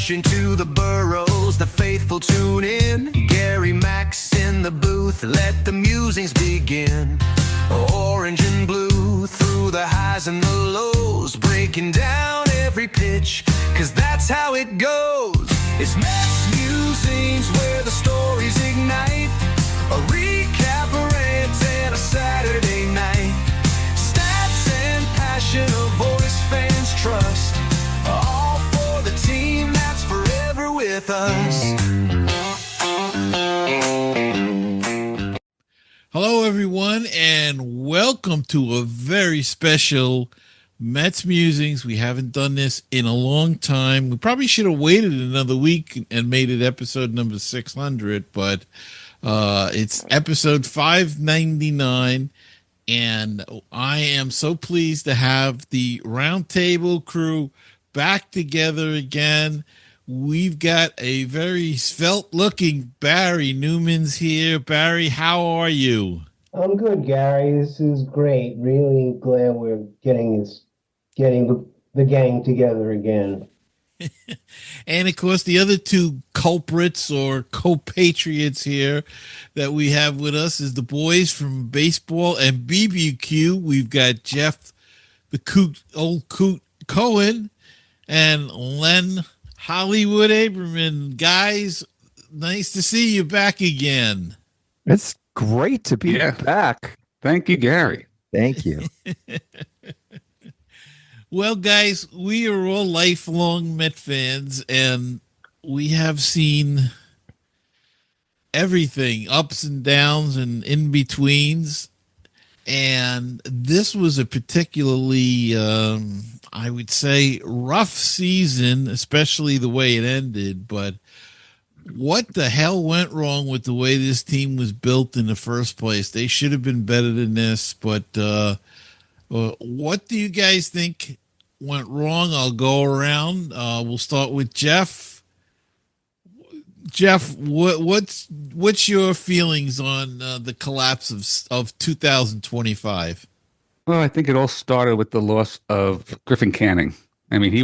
Into the boroughs, the faithful tune in. Gary Mack's in the booth, let the musings begin. Orange and blue, through the highs and the lows, breaking down every pitch, cause that's how it goes. It's Mets Musings, where the stories ignite. A recap, a rant, and a Saturday night. Stats and passion, a voice fans trust. All for the team that's forever with us. Hello, everyone, and welcome to a very special Mets Musings. We haven't done this in a long time. We probably should have waited another week and made it episode number 600, but it's episode 599. And I am so pleased to have the Roundtable crew back together again. We've got a very svelte-looking Barry Newman's here. Barry, how are you? I'm good, Gary. This is great. Really glad we're getting the gang together again. And of course, the other two culprits or co-patriots here that we have with us is the boys from baseball and BBQ. We've got Jeff, the old Coot Cohen, and Len Hollywood Aberman. Guys, nice to see you back again. It's great to be back. Thank you, Gary. Thank you. Well, guys, we are all lifelong Met fans, and we have seen everything, ups and downs and in-betweens. And this was a particularly, I would say, rough season, especially the way it ended. But what the hell went wrong with the way this team was built in the first place? They should have been better than this. But what do you guys think went wrong? I'll go around. We'll start with Jeff. Jeff, what's your feelings on the collapse of 2025? Well, I think it all started with the loss of Griffin Canning. I mean, he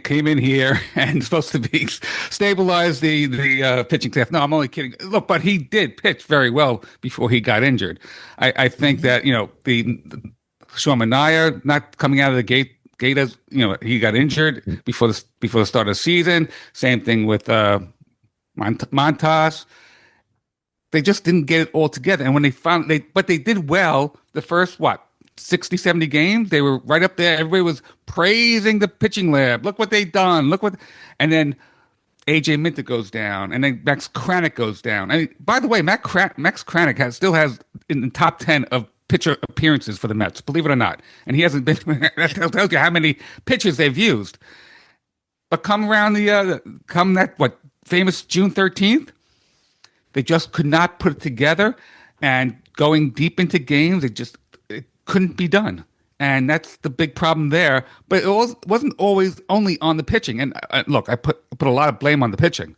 came in here and supposed to be stabilize the pitching staff. No, I'm only kidding. Look, but he did pitch very well before he got injured. I think that the Sean Manaea not coming out of the gate as he got injured before the start of the season. Same thing with Montas. They just didn't get it all together. And when but they did well the first 60, 70 games. They were right up there. Everybody was praising the pitching lab. Look what they done. And then AJ Minter goes down, and then Max Kranick goes down. And by the way, Max Kranick still has in the top 10 of pitcher appearances for the Mets, believe it or not. And he hasn't been. That tells you how many pitchers they've used. But come that famous June 13th, they just could not put it together, and going deep into games, it couldn't be done. And that's the big problem there. But it wasn't always only on the pitching. And look, I put a lot of blame on the pitching.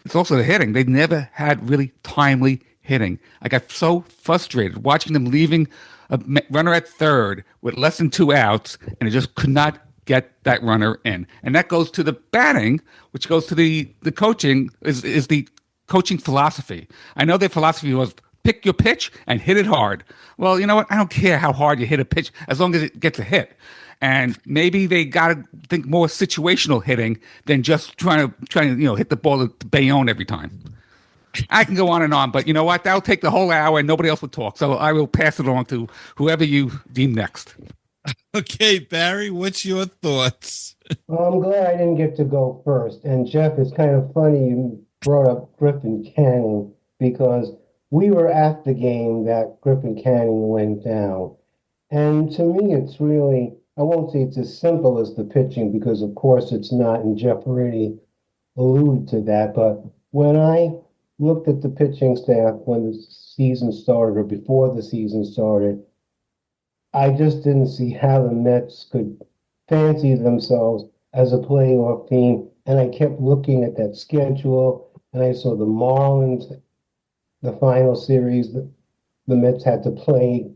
It's also the hitting. They never had really timely hitting. I got so frustrated watching them leaving a runner at third with less than 2 outs, and it just could not get that runner in. And that goes to the batting, which goes to the coaching, is the coaching philosophy. I know their philosophy was pick your pitch and hit it hard. Well, you know what? I don't care how hard you hit a pitch as long as it gets a hit. And maybe they got to think more situational hitting than just trying to hit the ball to Bayonne every time. I can go on and on, but you know what? That'll take the whole hour and nobody else will talk. So I will pass it on to whoever you deem next. Okay, Barry, what's your thoughts? Well, I'm glad I didn't get to go first. And Jeff, it's kind of funny you brought up Griffin Canning, because we were at the game that Griffin Canning went down. And to me, it's really, I won't say it's as simple as the pitching, because of course it's not, and Jeff already alluded to that. But when I looked at the pitching staff when the season started or before the season started, I just didn't see how the Mets could fancy themselves as a playoff team. And I kept looking at that schedule, and I saw the Marlins, the final series that the Mets had to play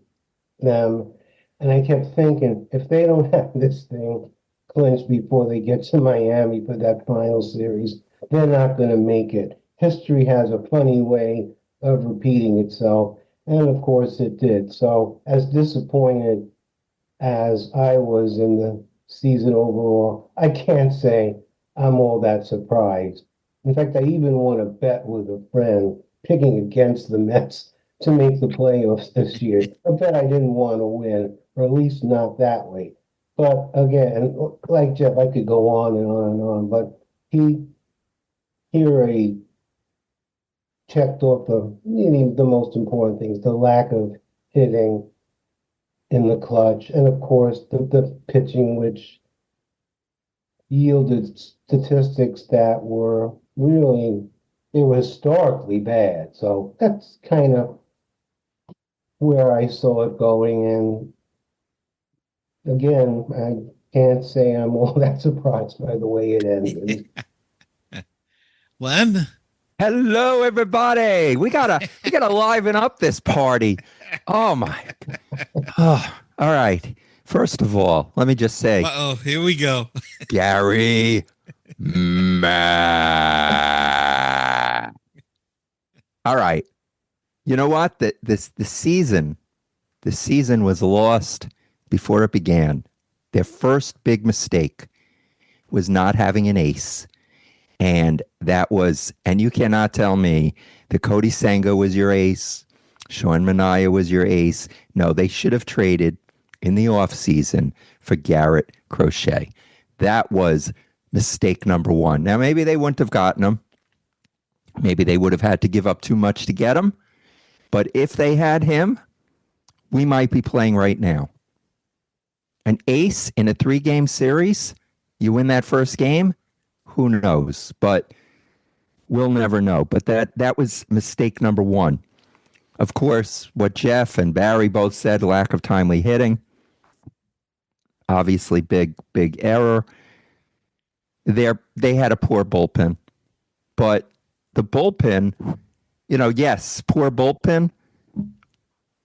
them. And I kept thinking, if they don't have this thing clinched before they get to Miami for that final series, they're not going to make it. History has a funny way of repeating itself. And of course it did. So as disappointed as I was in the season overall, I can't say I'm all that surprised. In fact, I even won a bet with a friend picking against the Mets to make the playoffs this year. A bet I didn't want to win, or at least not that way. But again, like Jeff, I could go on and on and on, but he already checked off the most important things, the lack of hitting in the clutch, and of course the pitching, which yielded statistics that were really, they were historically bad. So that's kind of where I saw it going. And again, I can't say I'm all that surprised by the way it ended. Len? Hello, everybody. We gotta liven up this party. Oh my. Oh, all right. First of all, let me just say, Uh-oh, here we go. Gary Mack. All right. You know what? The season was lost before it began. Their first big mistake was not having an ace. And you cannot tell me that Cody Senga was your ace, Sean Manaea was your ace. No, they should have traded in the offseason for Garrett Crochet. That was mistake number one. Now, maybe they wouldn't have gotten him. Maybe they would have had to give up too much to get him. But if they had him, we might be playing right now. An ace in a 3-game series, you win that first game, who knows? But we'll never know. But that was mistake number one. Of course, what Jeff and Barry both said, lack of timely hitting. Obviously, big error. They had a poor bullpen. But the bullpen, yes, poor bullpen.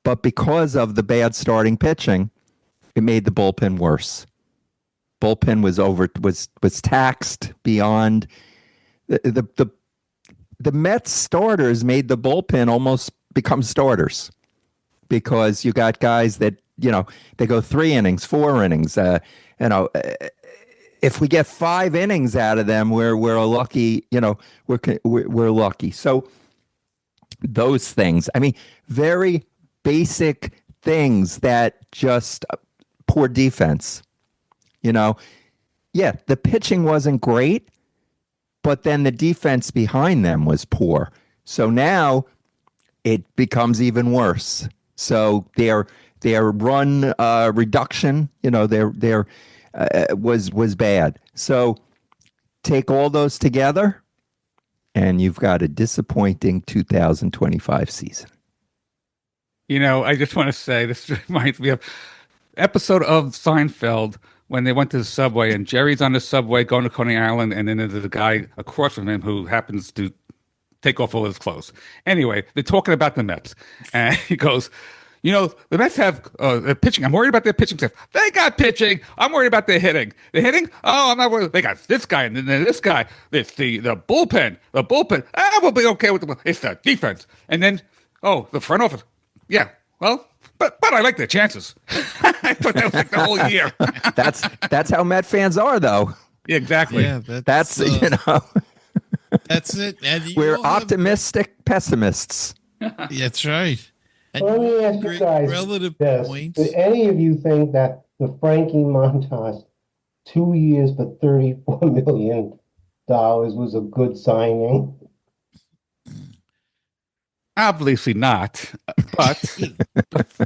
But because of the bad starting pitching, it made the bullpen worse. Bullpen was taxed beyond the Mets starters made the bullpen almost become starters because you got guys that they go 3 innings, 4 innings. If we get 5 innings out of them, we're lucky. We're lucky. So those things. I mean, very basic things that just poor defense. Yeah, the pitching wasn't great, but then the defense behind them was poor. So now it becomes even worse. So their run reduction, was bad. So take all those together, and you've got a disappointing 2025 season. I just want to say, this reminds me of episode of Seinfeld when they went to the subway and Jerry's on the subway going to Coney Island, and then there's a guy across from him who happens to take off all his clothes. Anyway, they're talking about the Mets, and he goes, the Mets have their pitching. I'm worried about their pitching staff. They got pitching. I'm worried about their hitting. The hitting? Oh, I'm not worried. They got this guy and then this guy. It's the bullpen. The bullpen. We'll be okay with it's the defense. And then, the front office. Yeah, well, but I like their chances. I thought that was like the whole year. That's how Met fans are, though. Yeah, exactly. Yeah, that's That's it. And we're optimistic pessimists. That's right. And Let me ask you guys relative this. points. Do any of you think that the Frankie Montas 2 years for $34 million was a good signing? Obviously not. But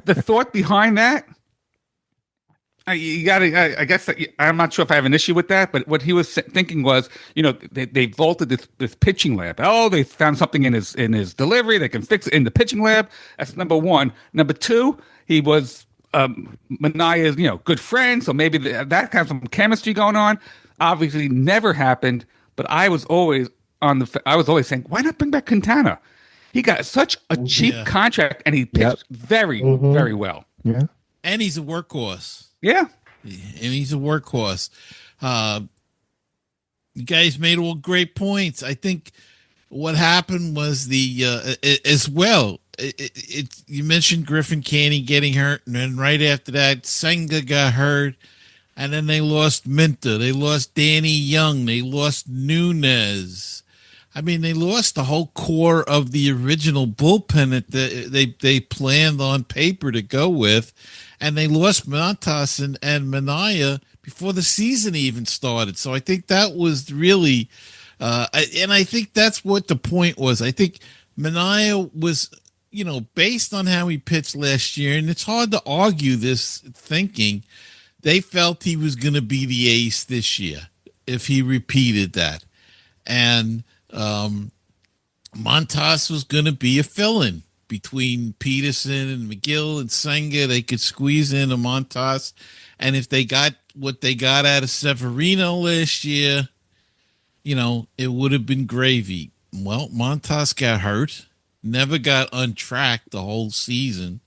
the thought behind that, you got to. I guess I'm not sure if I have an issue with that. But what he was thinking was, they vaulted this pitching lab. Oh, they found something in his delivery. They can fix it in the pitching lab. That's number one. Number two, he was Manaea's good friend, so maybe that kind of some chemistry going on. Obviously, never happened. But I was always saying, why not bring back Quintana? He got such a cheap contract, and he pitched very, very well. Yeah. And he's a workhorse. Yeah. And he's a workhorse. You guys made all great points. I think what happened was as well. You mentioned Griffin Canny getting hurt, and then right after that, Senga got hurt, and then they lost Minter, they lost Danny Young, they lost Nunez. I mean, they lost the whole core of the original bullpen that they planned on paper to go with, and they lost Montas and Manaea before the season even started. So I think that was really, and I think that's what the point was. I think Manaea was, based on how he pitched last year, and it's hard to argue this thinking, they felt he was going to be the ace this year if he repeated that. And Montas was going to be a fill-in between Peterson and McGill and Senga. They could squeeze in a Montas. And if they got what they got out of Severino last year, it would have been gravy. Well, Montas got hurt, never got untracked the whole season.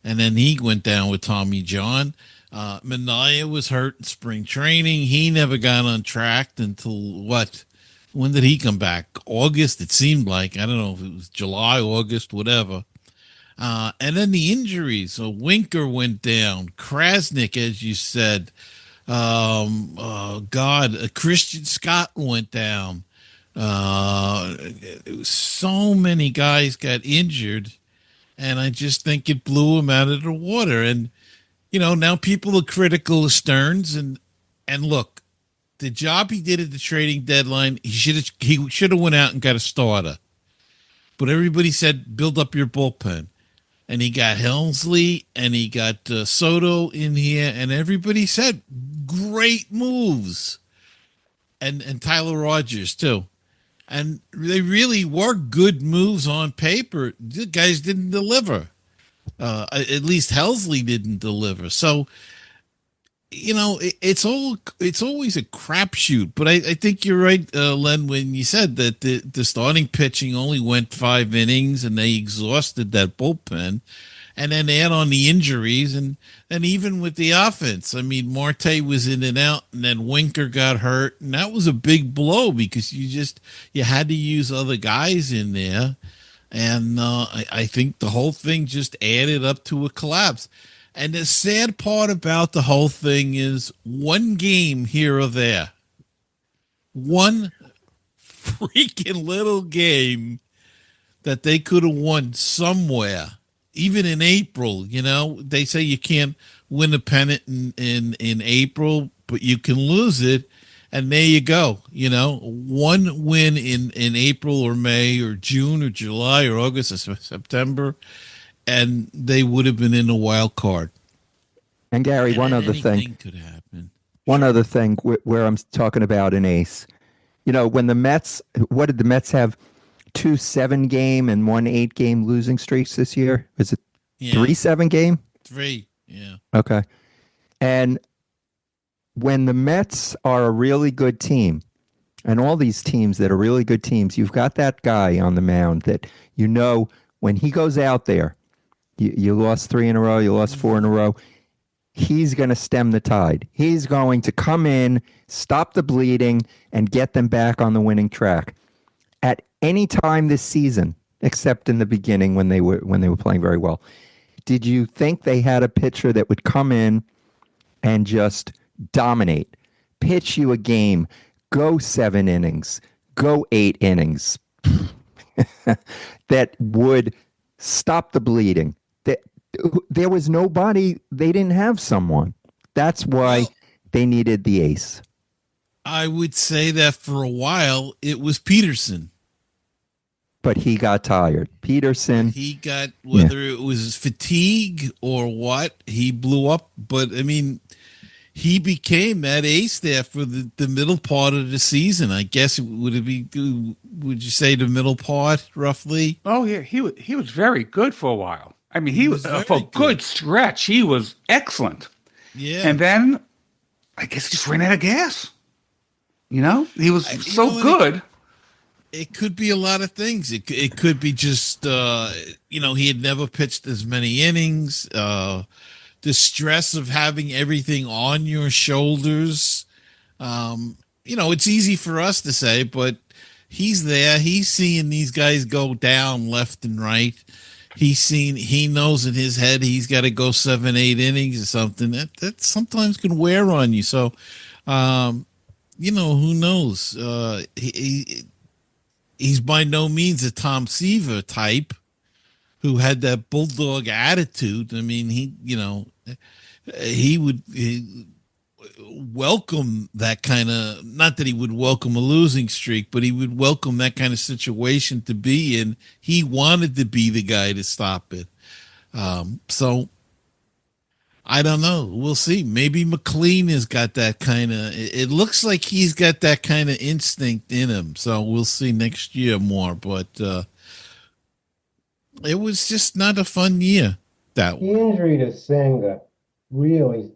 And then he went down with Tommy John. Manaea was hurt in spring training. He never got untracked until what? When did he come back? August, it seemed like. I don't know if it was July, August, whatever. And then the injuries. So Winker went down. Krasnick, as you said. Christian Scott went down. So many guys got injured. And I just think it blew him out of the water. And, now people are critical of Stearns. And look, the job he did at the trading deadline, he should have went out and got a starter. But everybody said, build up your bullpen. And he got Helmsley and he got Soto in here. And everybody said, great moves. And Tyler Rogers, too. And they really were good moves on paper. The guys didn't deliver. At least Helmsley didn't deliver. So, it's always a crapshoot. But I think you're right, Len, when you said that the starting pitching only went 5 innings and they exhausted that bullpen. And then add on the injuries and even with the offense. I mean, Marte was in and out, and then Winker got hurt, and that was a big blow because you had to use other guys in there. And I think the whole thing just added up to a collapse. And the sad part about the whole thing is one game here or there, one freaking little game that they could have won somewhere, even in April. They say you can't win a pennant in April, but you can lose it. And there you go. One win in April or May or June or July or August or September, and they would have been in the wild card. And Gary, one other thing could happen. One other thing where I'm talking about an ace. When the Mets, what did the Mets have? 2 7-game and 1 8-game losing streaks this year? Is it 3 7-game? 3, yeah. Okay. And when the Mets are a really good team, and all these teams that are really good teams, you've got that guy on the mound that when he goes out there, you lost 3 in a row, you lost 4 in a row, he's going to stem the tide. He's going to come in, stop the bleeding, and get them back on the winning track. At any time this season, except in the beginning when they were playing very well, did you think they had a pitcher that would come in and just dominate, pitch you a game, go 7 innings, go 8 innings, that would stop the bleeding? There was nobody. They didn't have someone. That's why they needed the ace. I would say that for a while it was Peterson. But he got tired. Peterson. He got, whether it was fatigue or what, he blew up. But, I mean, he became that ace there for the middle part of the season. I guess would you say the middle part, roughly? Oh, yeah. He was very good for a while. I mean, he was for a good stretch. He was excellent. Yeah. And then I guess he just ran out of gas. He was so good. It could be a lot of things. It could be just, he had never pitched as many innings. the stress of having everything on your shoulders. It's easy for us to say, but he's there. He's seeing these guys go down left and right. He knows in his head he's got to go 7, 8 innings or something. That sometimes can wear on you. So, who knows? He's by no means a Tom Seaver type who had that bulldog attitude. I mean, he would welcome that kind of, not that he would welcome a losing streak, but he would welcome that kind of situation to be in. He wanted to be the guy to stop it. So I don't know. We'll see. Maybe McLean has got that kind of, it looks like he's got that kind of instinct in him. So we'll see next year more, but it was just not a fun year that The one. injury to Senga really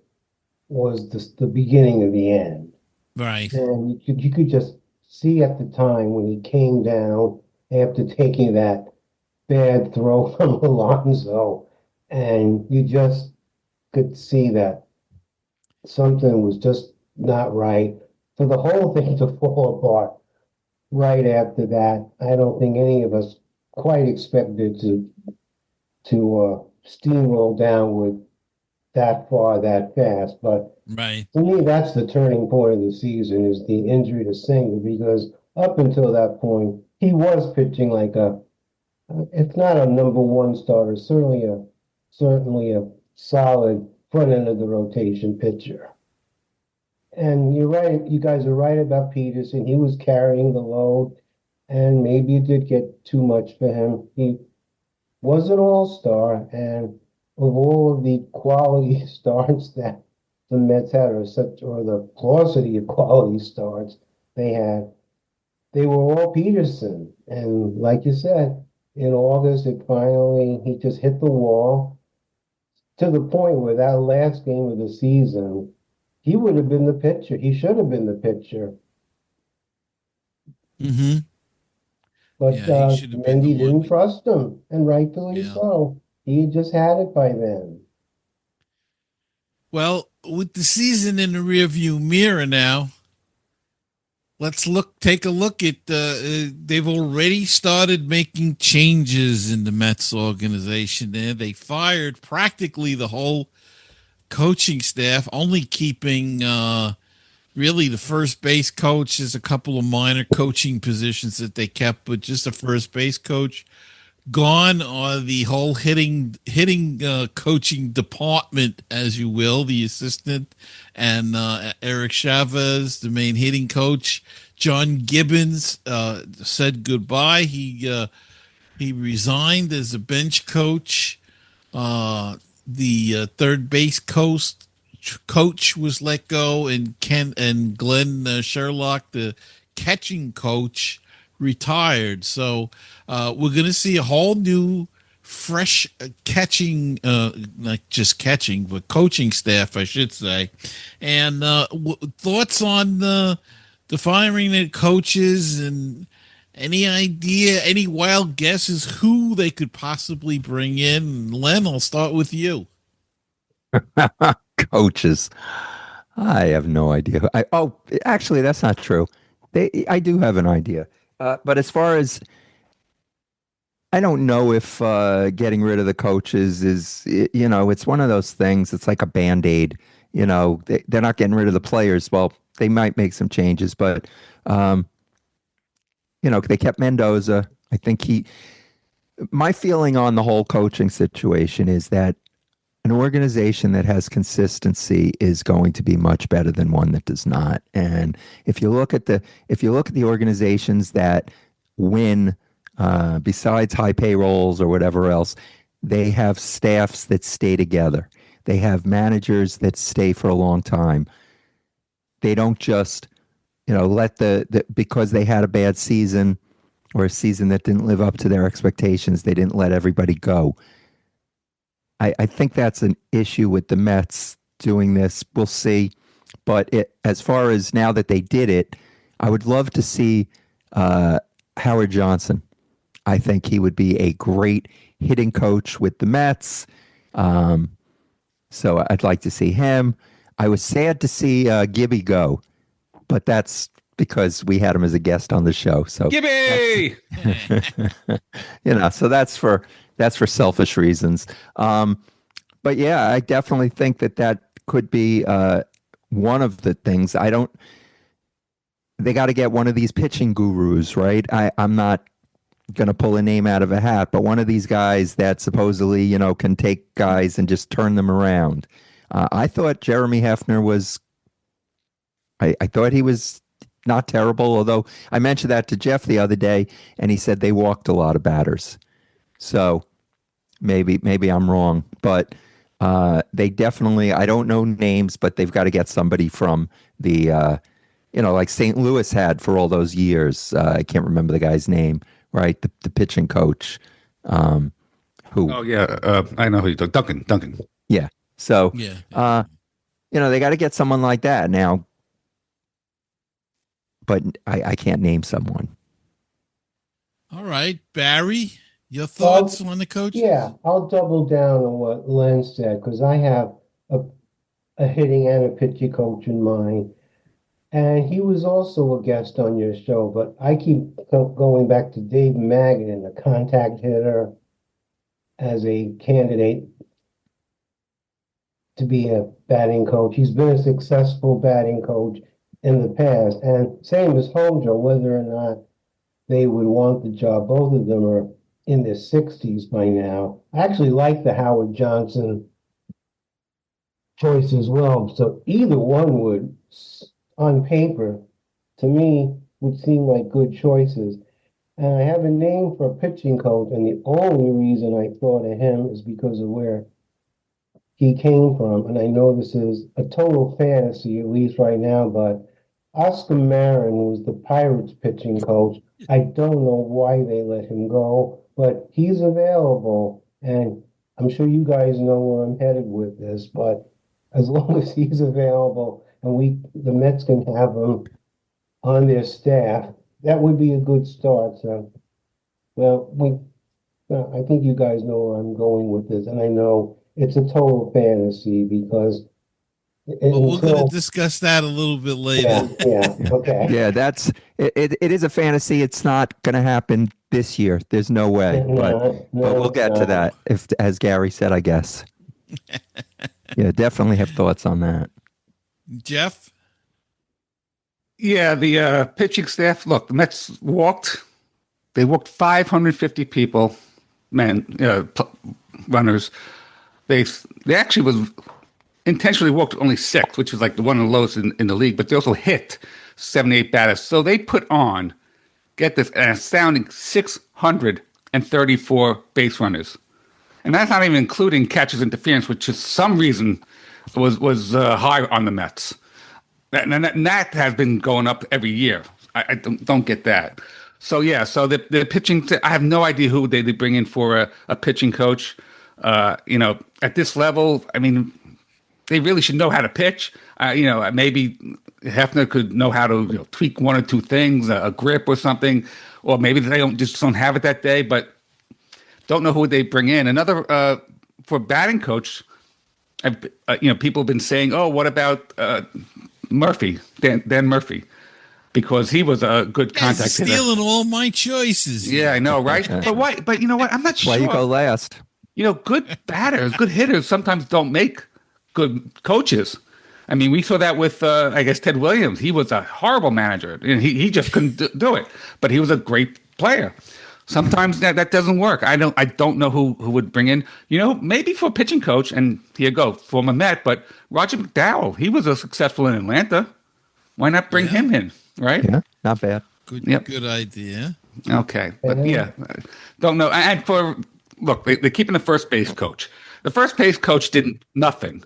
was the beginning of the end. Right. And you could just see at the time when he came down after taking that bad throw from Alonso, and you just could see that something was just not right. For the whole thing to fall apart right after that, I don't think any of us quite expected to steamroll downward that far that fast. But Right. to me, that's the turning point of the season is the injury to Singer, because up until that point, he was pitching like if not a number one starter, certainly a solid front end of the rotation pitcher. And you're right, you guys are right about Peterson. He was carrying the load, and maybe it did get too much for him. He was an all-star, and of all of the quality starts that the Mets had, or the paucity of quality starts they had, they were all Peterson. And like you said, in August, he just hit the wall to the point where that last game of the season, he would have been the pitcher. He should have been the pitcher. Mm-hmm. But Yeah, he should have been the Mendy one. didn't trust him, and rightfully Yeah. so. He just had it by then. Well, with the season in the rearview mirror now, let's take a look at they've already started making changes in the Mets organization there. They fired practically the whole coaching staff, only keeping really the first base coach. There's a couple of minor coaching positions that they kept, but just a first base coach. Gone are the whole hitting coaching department, as you will, the assistant, and Eric Chavez, the main hitting coach. John Gibbons said goodbye. He resigned as a bench coach. The third base coach was let go, and Glenn Sherlock, the catching coach, retired. So we're going to see a whole new, fresh catching, not just catching, but coaching staff, I should say. And thoughts on the firing of coaches, and any wild guesses who they could possibly bring in? Len, I'll start with you. Coaches. I have no idea. Actually, that's not true. I do have an idea. But as far as, I don't know if getting rid of the coaches is, it's one of those things. It's like a Band-Aid. They're not getting rid of the players. Well, they might make some changes, but, they kept Mendoza. I think my feeling on the whole coaching situation is that an organization that has consistency is going to be much better than one that does not. And if you look at the organizations that win, besides high payrolls or whatever else, they have staffs that stay together. They have managers that stay for a long time. They don't just, let because they had a bad season or a season that didn't live up to their expectations, they didn't let everybody go. I think that's an issue with the Mets doing this. We'll see. But as far as now that they did it, I would love to see Howard Johnson. I think he would be a great hitting coach with the Mets. So I'd like to see him. I was sad to see Gibby go, but that's because we had him as a guest on the show. So Gibby! so that's for selfish reasons. But yeah, I definitely think that could be one of the things. They got to get one of these pitching gurus, right? I'm not going to pull a name out of a hat, but one of these guys that supposedly, can take guys and just turn them around. I thought Jeremy Hefner was, I thought he was not terrible, although I mentioned that to Jeff the other day, and he said they walked a lot of batters. So maybe I'm wrong, but they definitely, I don't know names, but they've got to get somebody from the, like St. Louis had for all those years. I can't remember the guy's name, right? The pitching coach. Who? Oh, yeah. I know who you're talking. Duncan. Yeah. So, Yeah. they got to get someone like that now. But I can't name someone. All right, Barry, your thoughts on the coach? Yeah, I'll double down on what Len said because I have a hitting and a pitching coach in mind. And he was also a guest on your show, but I keep going back to Dave Magnan, a contact hitter, as a candidate to be a batting coach. He's been a successful batting coach in the past. And same as Hojo, whether or not they would want the job, both of them are in their 60s by now. I actually like the Howard Johnson choice as well. So either one would, on paper, to me, would seem like good choices. And I have a name for a pitching coach, and the only reason I thought of him is because of where he came from. And I know this is a total fantasy, at least right now, but Oscar Marin was the Pirates pitching coach. I don't know why they let him go, but he's available. And I'm sure you guys know where I'm headed with this, but as long as he's available and the Mets can have him on their staff, that would be a good start. So, I think you guys know where I'm going with this, and I know it's a total fantasy because Well, we're going to discuss that a little bit later. Yeah, okay. Yeah, it is a fantasy. It's not going to happen this year. There's no way. But we'll get to that, as Gary said, I guess. Yeah, definitely have thoughts on that. Jeff? Yeah, the pitching staff. Look, the Mets walked. They walked 550 people, runners. They actually was intentionally walked only 6, which was like one of the lowest in the league. But they also hit 78 batters. So they put on, get this, an astounding 634 base runners, and that's not even including catches interference, which is some reason was high on the Mets. And that has been going up every year. I don't get that. So yeah, so the pitching. I have no idea who they bring in for a pitching coach. At this level, I mean, they really should know how to pitch. Maybe Hefner could know how to tweak one or two things, a grip or something, or maybe they just don't have it that day. But don't know who they bring in. Another for batting coach. People have been saying, "Oh, what about Murphy, Dan Murphy?" Because he was a good contact hitter. Stealing all my choices. Yeah, I know, right? But why? But you know what? I'm not sure. Why you go last? Good batters, good hitters sometimes don't make good coaches. I mean, we saw that with, Ted Williams. He was a horrible manager, and he just couldn't do it. But he was a great player. Sometimes that doesn't work. I don't know who would bring in. Maybe for a pitching coach, and here you go, former Met, but Roger McDowell. He was successful in Atlanta. Why not bring him in? Right? Yeah, not bad. Good idea. Okay, but don't know. And they're keeping the first base coach. The first base coach did nothing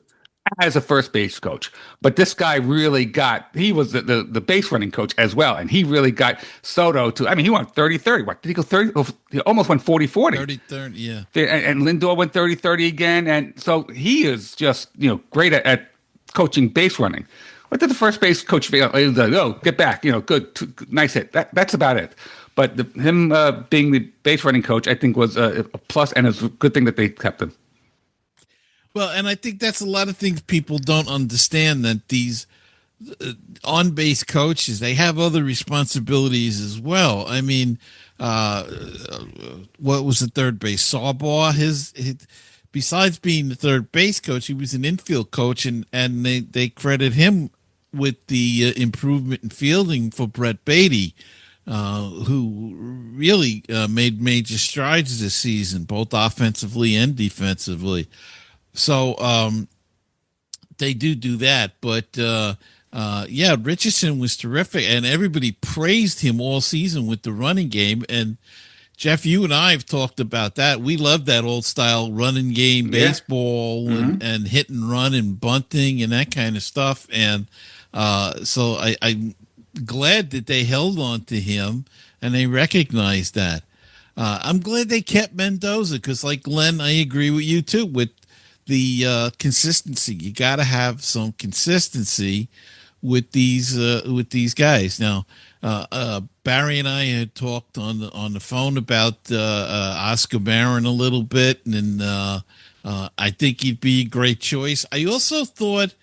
as a first base coach, but this guy really he was the base running coach as well, and he really got Soto to. I mean, he went 30-30. What did he go 30? He almost went 40-40. 30-30, yeah. And Lindor went 30-30 again, and so he is just great at coaching base running. What did the first base coach feel? Oh, get back, good, nice hit. That's about it. But him being the base running coach, I think was a plus, and it's a good thing that they kept him. Well, and I think that's a lot of things people don't understand, that these on base coaches, they have other responsibilities as well. I mean, what was the third base? Sawbaugh, his besides being the third base coach, he was an infield coach, and they credit him with the improvement in fielding for Brett Beatty, who really made major strides this season, both offensively and defensively. So they do that, but yeah, Richardson was terrific, and everybody praised him all season with the running game. And Jeff, you and I have talked about that. We love that old style running game, baseball, and hit and run and bunting and that kind of stuff. And so I'm glad that they held on to him and they recognized that. I'm glad they kept Mendoza because, like Glenn, I agree with you too with the consistency. You got to have some consistency with these guys. Now, Barry and I had talked on the phone about Oscar Marin a little bit, and I think he'd be a great choice. I also thought,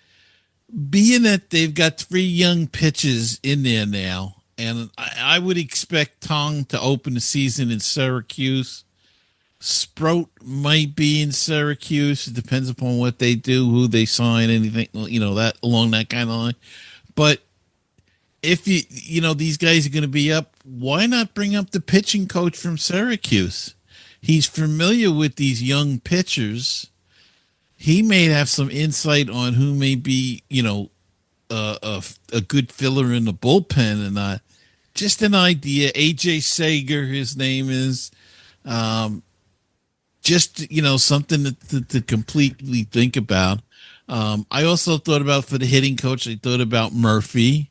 being that they've got 3 young pitchers in there now, and I would expect Tong to open the season in Syracuse. Sprout might be in Syracuse. It depends upon what they do, who they sign, anything, that along that kind of line. But if these guys are going to be up, why not bring up the pitching coach from Syracuse? He's familiar with these young pitchers. He may have some insight on who may be, a good filler in the bullpen and not. Just an idea. AJ Sager, his name is. Just, something to completely think about. I also thought about, for the hitting coach, I thought about Murphy.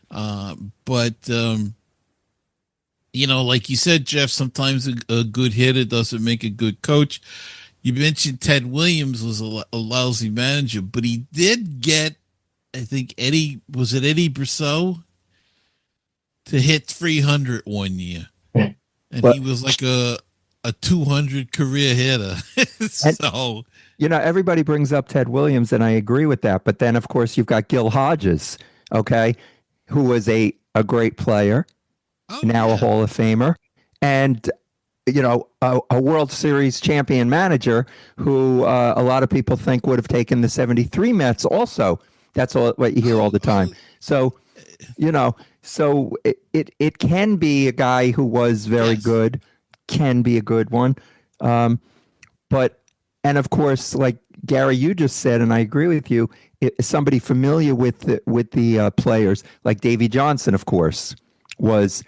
But like you said, Jeff, sometimes a good hitter doesn't make a good coach. You mentioned Ted Williams was a lousy manager, but he did get, I think, Eddie Brosseau to hit 300 one year. And he was like a 200 career hitter. So, everybody brings up Ted Williams, and I agree with that. But then, of course, you've got Gil Hodges, okay, who was a great player, now a Hall of Famer, and a World Series champion manager who a lot of people think would have taken the 73 Mets also. That's what you hear all the time. So, so it can be a guy who was very good, can be a good one. But, and of course, like Gary, you just said, and I agree with you, somebody familiar with the players, like Davey Johnson, of course, was,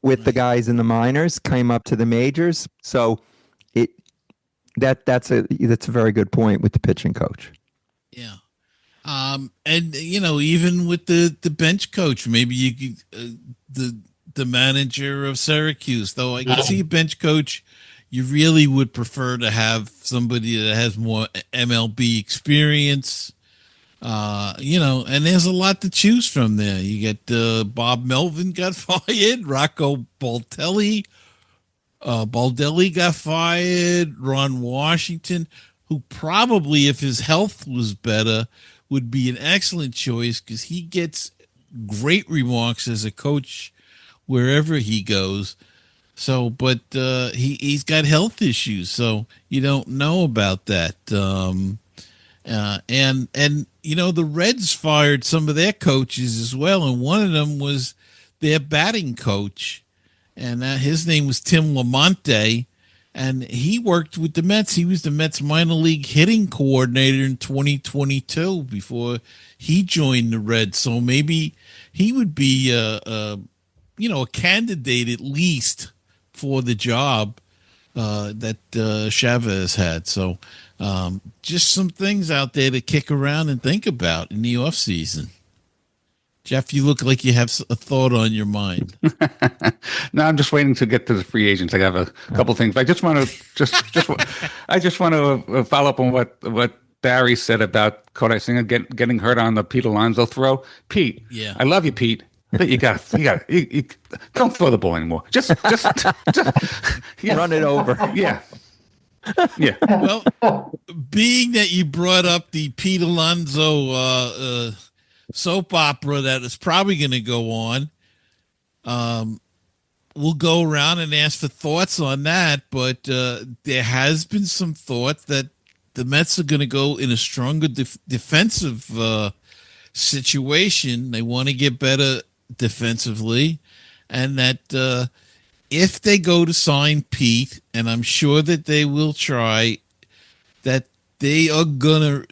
with the guys in the minors, came up to the majors. So that's a very good point with the pitching coach. Yeah. And even with the bench coach, maybe you could, the manager of Syracuse, though I can see a bench coach, you really would prefer to have somebody that has more MLB experience. And there's a lot to choose from there. You get Bob Melvin got fired, Rocco Baldelli got fired, Ron Washington, who probably, if his health was better, would be an excellent choice because he gets great remarks as a coach wherever he goes. So, but he's got health issues, so you don't know about that. And the Reds fired some of their coaches as well, and one of them was their batting coach, and his name was Tim Lamonte, and he worked with the Mets. He was the Mets minor league hitting coordinator in 2022 before he joined the Reds. So maybe he would be a candidate at least for the job that Chavez had. So just some things out there to kick around and think about in the off season. Jeff, you look like you have a thought on your mind. No, I'm just waiting to get to the free agents. I have a couple things. I just want to follow up on what Barry said about Kodai Singer getting hurt on the Pete Alonso throw. Pete, I love you, Pete. But you don't throw the ball anymore. Just run it over. Yeah. Yeah. Well, being that you brought up the Pete Alonso soap opera that is probably going to go on, um, we'll go around and ask for thoughts on that. But there has been some thought that the Mets are going to go in a stronger defensive situation. They want to get better defensively, and that if they go to sign Pete, and I'm sure that they will try, that they are gonna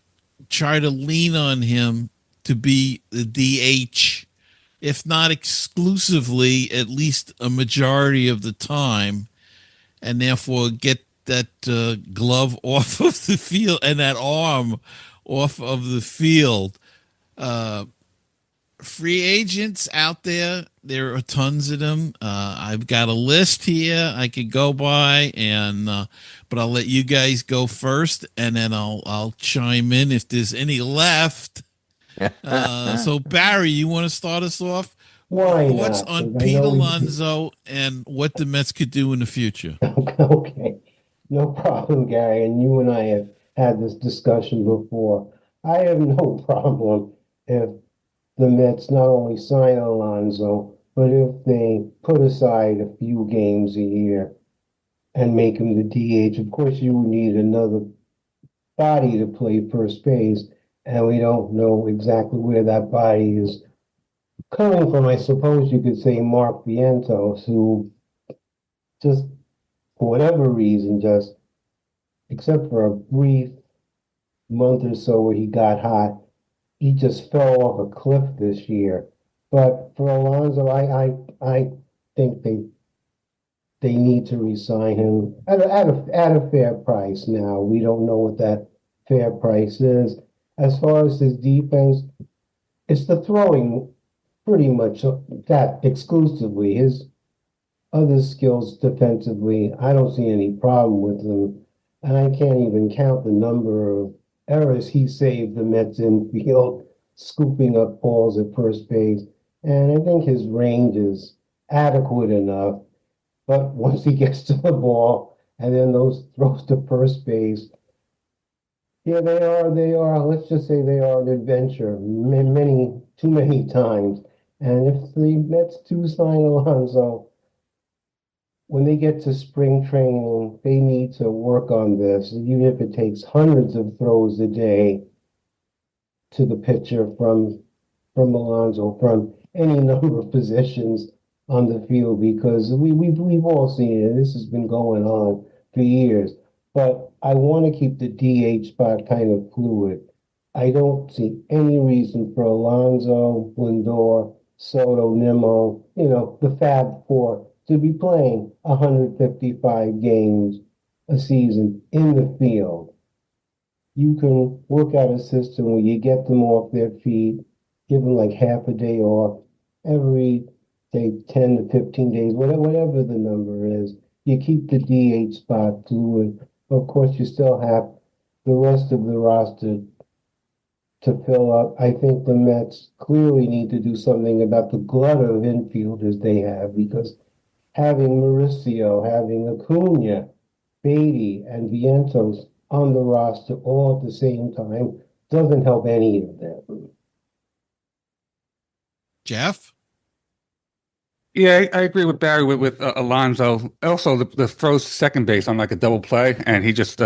try to lean on him to be the DH, if not exclusively, at least a majority of the time, and therefore get that glove off of the field and that arm off of the field. Uh, Free agents out there are tons of them. I've got a list here I could go by, and but I'll let you guys go first, and then I'll chime in if there's any left. So Barry, you want to start us off? Why Thoughts not? on 'Cause I Pete know Alonso and what the Mets could do in the future? okay, no problem, Gary. And you and I have had this discussion before. I have no problem if the Mets not only sign Alonso, but if they put aside a few games a year and make him the DH. Of course, you would need another body to play first base, and we don't know exactly where that body is coming from. I suppose you could say Mark Vientos, who just for whatever reason, just except for a brief month or so where he got hot, he just fell off a cliff this year. But for Alonso, I think they need to resign him at a fair price. Now we don't know what that fair price is. As far as his defense, it's the throwing pretty much that exclusively. His other skills defensively, I don't see any problem with them. And I can't even count the number of errors he saved the Mets infield, scooping up balls at first base. And I think his range is adequate enough. But once he gets to the ball and then those throws to first base, yeah, they are, let's just say they are an adventure too many times. And if the Mets do sign Alonso, when they get to spring training, they need to work on this, even if it takes hundreds of throws a day to the pitcher from Alonso, from any number of positions on the field, because we've all seen it. This has been going on for years. But I want to keep the DH spot kind of fluid. I don't see any reason for Alonso, Lindor, Soto, Nimmo, the Fab Four to be playing 155 games a season in the field. You can work out a system where you get them off their feet, give them like half a day off every, say, 10 to 15 days, whatever the number is. You keep the DH spot fluid. Of course, you still have the rest of the roster to fill up. I think the Mets clearly need to do something about the glut of infielders they have, because having Mauricio, having Acuna, Beatty, and Vientos on the roster all at the same time doesn't help any of them. Jeff? Yeah, I agree with Barry with Alonso. Also, the throws to second base on like a double play, and he just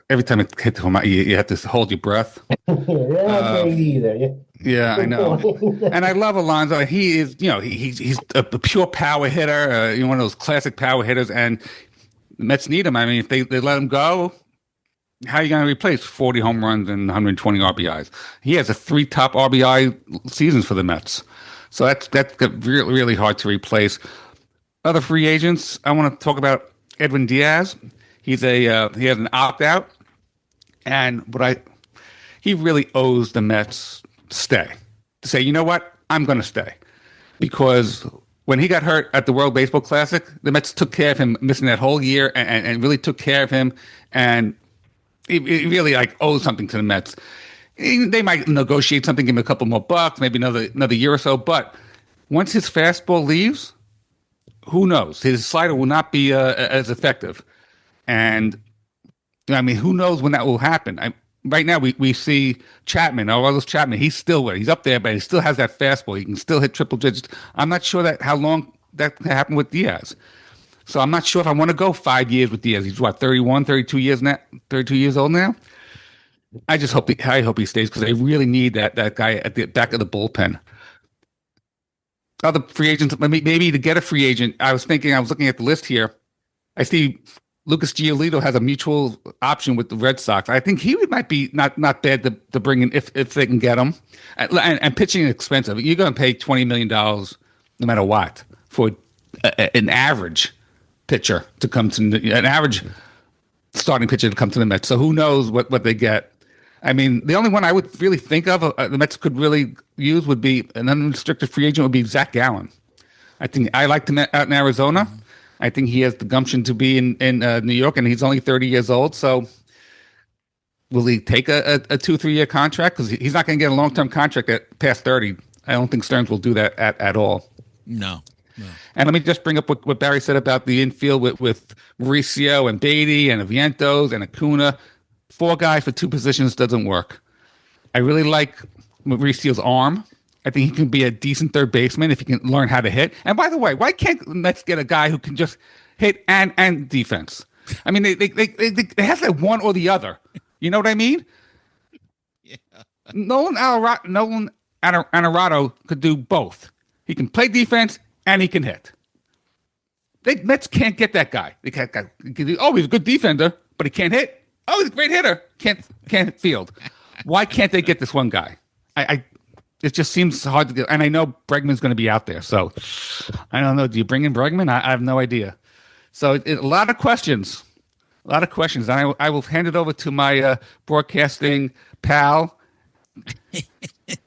every time it hit him, you have to hold your breath. They're not great either. Yeah, I know. And I love Alonso. He is, he's a pure power hitter, one of those classic power hitters, and the Mets need him. I mean, if they let him go, how are you going to replace 40 home runs and 120 RBIs? He has a 3 top RBI seasons for the Mets. So that's really, really hard to replace. Other free agents, I want to talk about Edwin Diaz. He has an opt-out, and he really owes the Mets to stay. To say, you know what, I'm going to stay. Because when he got hurt at the World Baseball Classic, the Mets took care of him, missing that whole year, and really took care of him, and he really owes something to the Mets. They might negotiate something, give him a couple more bucks, maybe another year or so. But once his fastball leaves, who knows? His slider will not be as effective. And I mean, who knows when that will happen? Right now, we see Chapman, Aroldis Chapman. He's still He's up there, but he still has that fastball. He can still hit triple digits. I'm not sure that how long that can happen with Diaz. So I'm not sure if I want to go 5 years with Diaz. He's what, 31, 32 years now, 32 years old now. I hope he stays because they really need that guy at the back of the bullpen. Other free agents, maybe to get a free agent. I was looking at the list here. I see Lucas Giolito has a mutual option with the Red Sox. I think might be not bad to bring in if they can get him. And pitching is expensive. You're going to pay $20 million no matter what for an average pitcher to come to an average starting pitcher to come to the Mets. So who knows what they get? I mean, the only one I would really think of the Mets could really use would be an unrestricted free agent would be Zach Gallen. I liked him out in Arizona. I think he has the gumption to be in New York, and he's only 30 years old. So will he take a 2-3 year contract? Because he's not going to get a long-term contract at past 30. I don't think Stearns will do that at all. No. And let me just bring up what Barry said about the infield with Mauricio and Beatty and Vientos and Acuna. 4 guys for 2 positions doesn't work. I really like Mauricio's arm. I think he can be a decent third baseman if he can learn how to hit. And by the way, why can't Mets get a guy who can just hit and defense? I mean, they have to have one or the other. You know what I mean? Yeah. Nolan Arenado could do both. He can play defense and he can hit. Mets can't get that guy. He's a good defender, but he can't hit. Oh, he's a great hitter. Can't field. Why can't they get this one guy? It just seems hard to get. And I know Bregman's going to be out there, so I don't know. Do you bring in Bregman? I have no idea. So a lot of questions. And I will hand it over to my broadcasting pal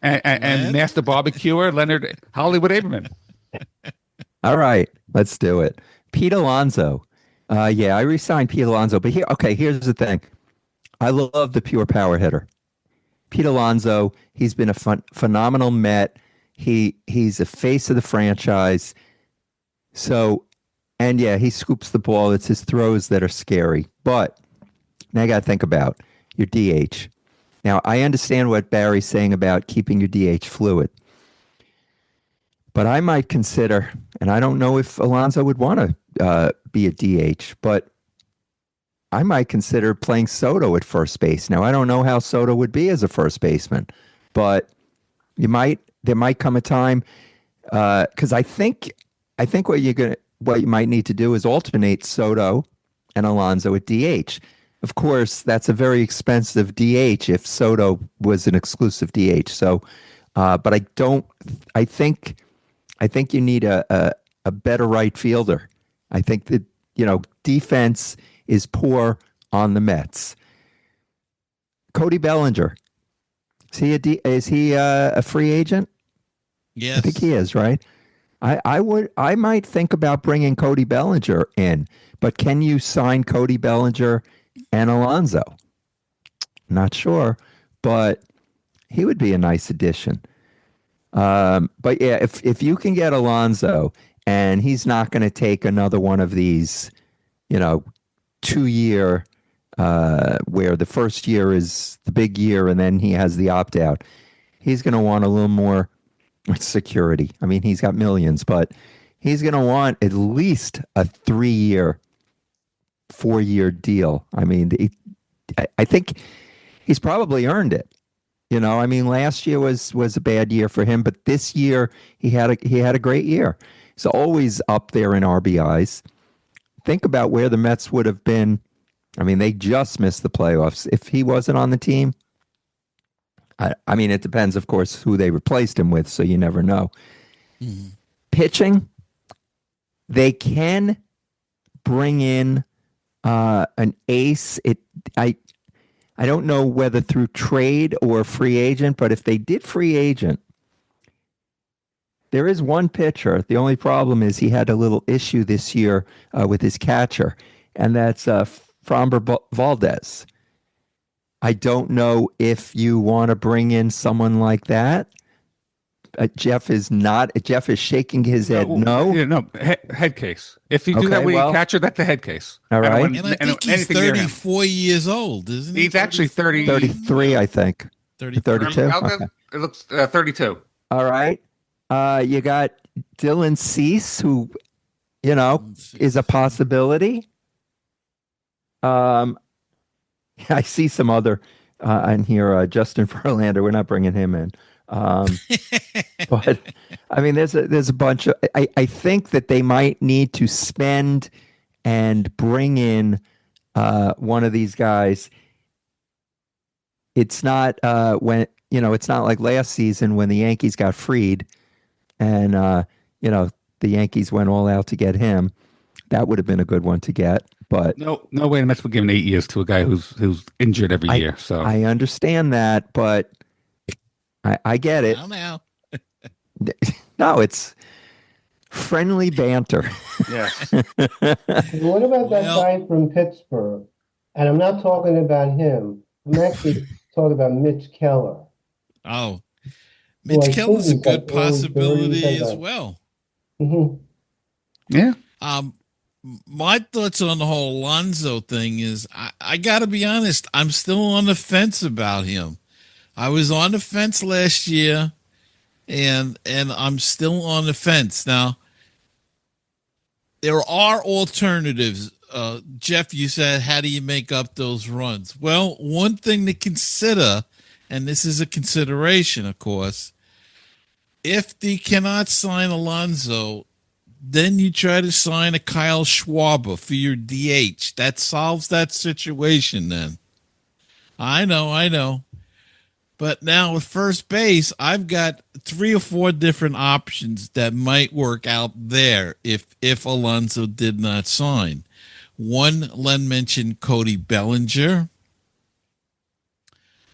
and master barbecuer, Leonard Hollywood Aberman. All right, let's do it. Pete Alonso. I re-signed Pete Alonso, but here's the thing. I love the pure power hitter. Pete Alonso, he's been a phenomenal Met. He's a face of the franchise. So, and yeah, he scoops the ball. It's his throws that are scary. But now you got to think about your DH. Now, I understand what Barry's saying about keeping your DH fluid. But I might consider, and I don't know if Alonso would want to be a DH, but I might consider playing Soto at first base. Now, I don't know how Soto would be as a first baseman, but there might come a time because I think what you might need to do is alternate Soto and Alonso at DH. Of course, that's a very expensive DH if Soto was an exclusive DH. So, but I think you need a better right fielder. I think that, defense is poor on the Mets. Cody Bellinger. Is he a free agent? Yes. I think he is, right? I might think about bringing Cody Bellinger in, but can you sign Cody Bellinger and Alonso? Not sure, but he would be a nice addition. But yeah, if you can get Alonso and he's not going to take another one of these, 2-year, where the first year is the big year and then he has the opt out, he's going to want a little more security. I mean, he's got millions, but he's going to want at least a 3-year, 4-year deal. I mean, I think he's probably earned it. I mean, last year was a bad year for him, but this year he had a great year. He's always up there in RBIs. Think about where the Mets would have been. I mean, they just missed the playoffs. If he wasn't on the team, I mean, it depends, of course, who they replaced him with, so you never know. Mm-hmm. Pitching, they can bring in an ace. I don't know whether through trade or free agent, but if they did free agent, there is one pitcher. The only problem is he had a little issue this year with his catcher, and that's Framber Valdez. I don't know if you want to bring in someone like that. Jeff is not. Jeff is shaking his head. No. Yeah, no, head case. If you do Okay, that with well- a catcher, that's a head case. All I don't right. want And I think he's anything near him. 34 years old, isn't he? He's actually 30. 33, I think. 33. 32. How good? Okay. It looks 32. All right. You got Dylan Cease, who, is a possibility. I see some other in here. Justin Verlander. We're not bringing him in. But I mean, there's a bunch of. I think that they might need to spend and bring in one of these guys. It's not it's not like last season when the Yankees got freed, and the Yankees went all out to get him. That would have been a good one to get, but No way the Mets would give 8 years to a guy who's injured every year. So I understand that, but I get it. Now. No, it's friendly banter. yes, What about that Well- guy from Pittsburgh? And I'm not talking about him. I'm actually talking about Mitch Keller. Oh, Well, I Mitch Keller's a think he's good like early 30s, possibility like as that. well. Mhm. yeah. My thoughts on the whole Alonso thing is I got to be honest. I'm still on the fence about him. I was on the fence last year, and I'm still on the fence now. There are alternatives. Jeff, you said, how do you make up those runs? Well, one thing to consider, and this is a consideration, of course, if they cannot sign Alonso, then you try to sign a Kyle Schwarber for your DH. That solves that situation then. I know. But now with first base, I've got 3 or 4 different options that might work out there if Alonso did not sign. One, Len mentioned Cody Bellinger.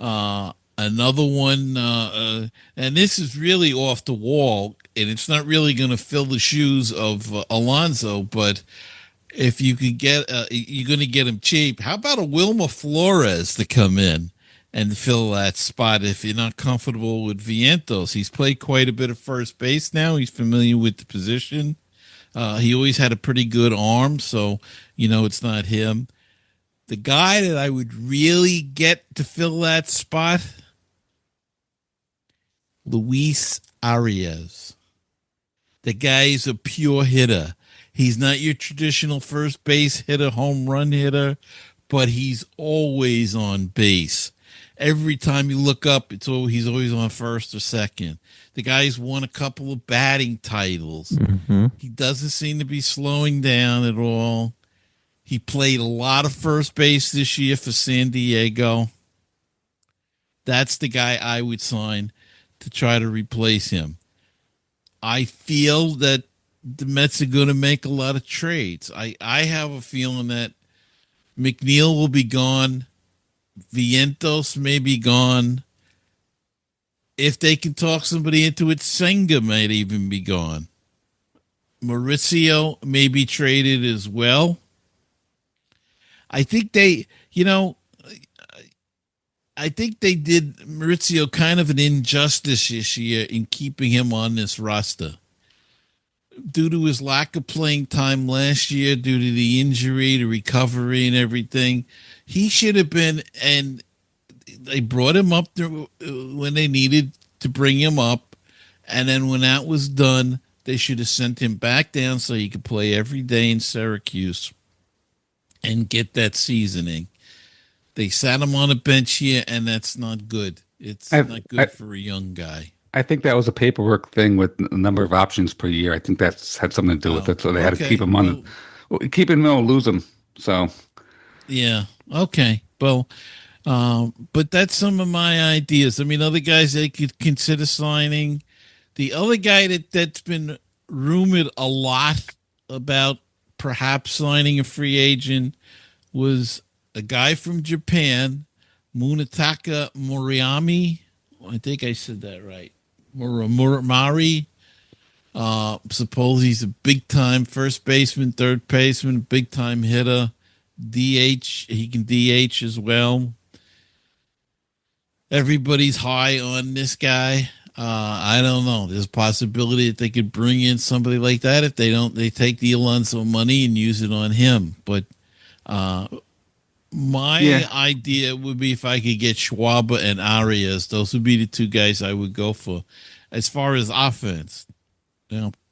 Another one, and this is really off the wall, and it's not really going to fill the shoes of Alonso, but if you could get, you're going to get him cheap. How about a Wilmer Flores to come in and fill that spot if you're not comfortable with Vientos? He's played quite a bit of first base now. He's familiar with the position. He always had a pretty good arm, so it's not him. The guy that I would really get to fill that spot, Luis Arias. The guy's a pure hitter. He's not your traditional first base hitter, home run hitter, but he's always on base. Every time you look up, he's always on first or second. The guy's won a couple of batting titles. Mm-hmm. He doesn't seem to be slowing down at all. He played a lot of first base this year for San Diego. That's the guy I would sign to try to replace him. I feel that the Mets are going to make a lot of trades. I have a feeling that McNeil will be gone. Vientos may be gone. If they can talk somebody into it, Senga might even be gone. Mauricio may be traded as well. I think they did Maurizio kind of an injustice this year in keeping him on this roster. Due to his lack of playing time last year, due to the injury, the recovery, and everything, he should have been, and they brought him up when they needed to bring him up, and then when that was done, they should have sent him back down so he could play every day in Syracuse and get that seasoning. They sat him on a bench here, and that's not good. It's not good for a young guy. I think that was a paperwork thing with the number of options per year. I think that's had something to do with it. So they had to keep him on. Keep him or lose him. So, yeah. Okay. Well, but that's some of my ideas. I mean, other guys they could consider signing. The other guy that's been rumored a lot about perhaps signing a free agent was a guy from Japan, Munetaka Moriyama. I think I said that right. Muramari. Suppose he's a big time first baseman, third baseman, big time hitter, DH. He can DH as well. Everybody's high on this guy. I don't know. There's a possibility that they could bring in somebody like that. If they don't, they take the Alonso money and use it on him. But uh, my Yeah, idea would be if I could get Schwab and Arias, those would be the two guys I would go for. As far as offense,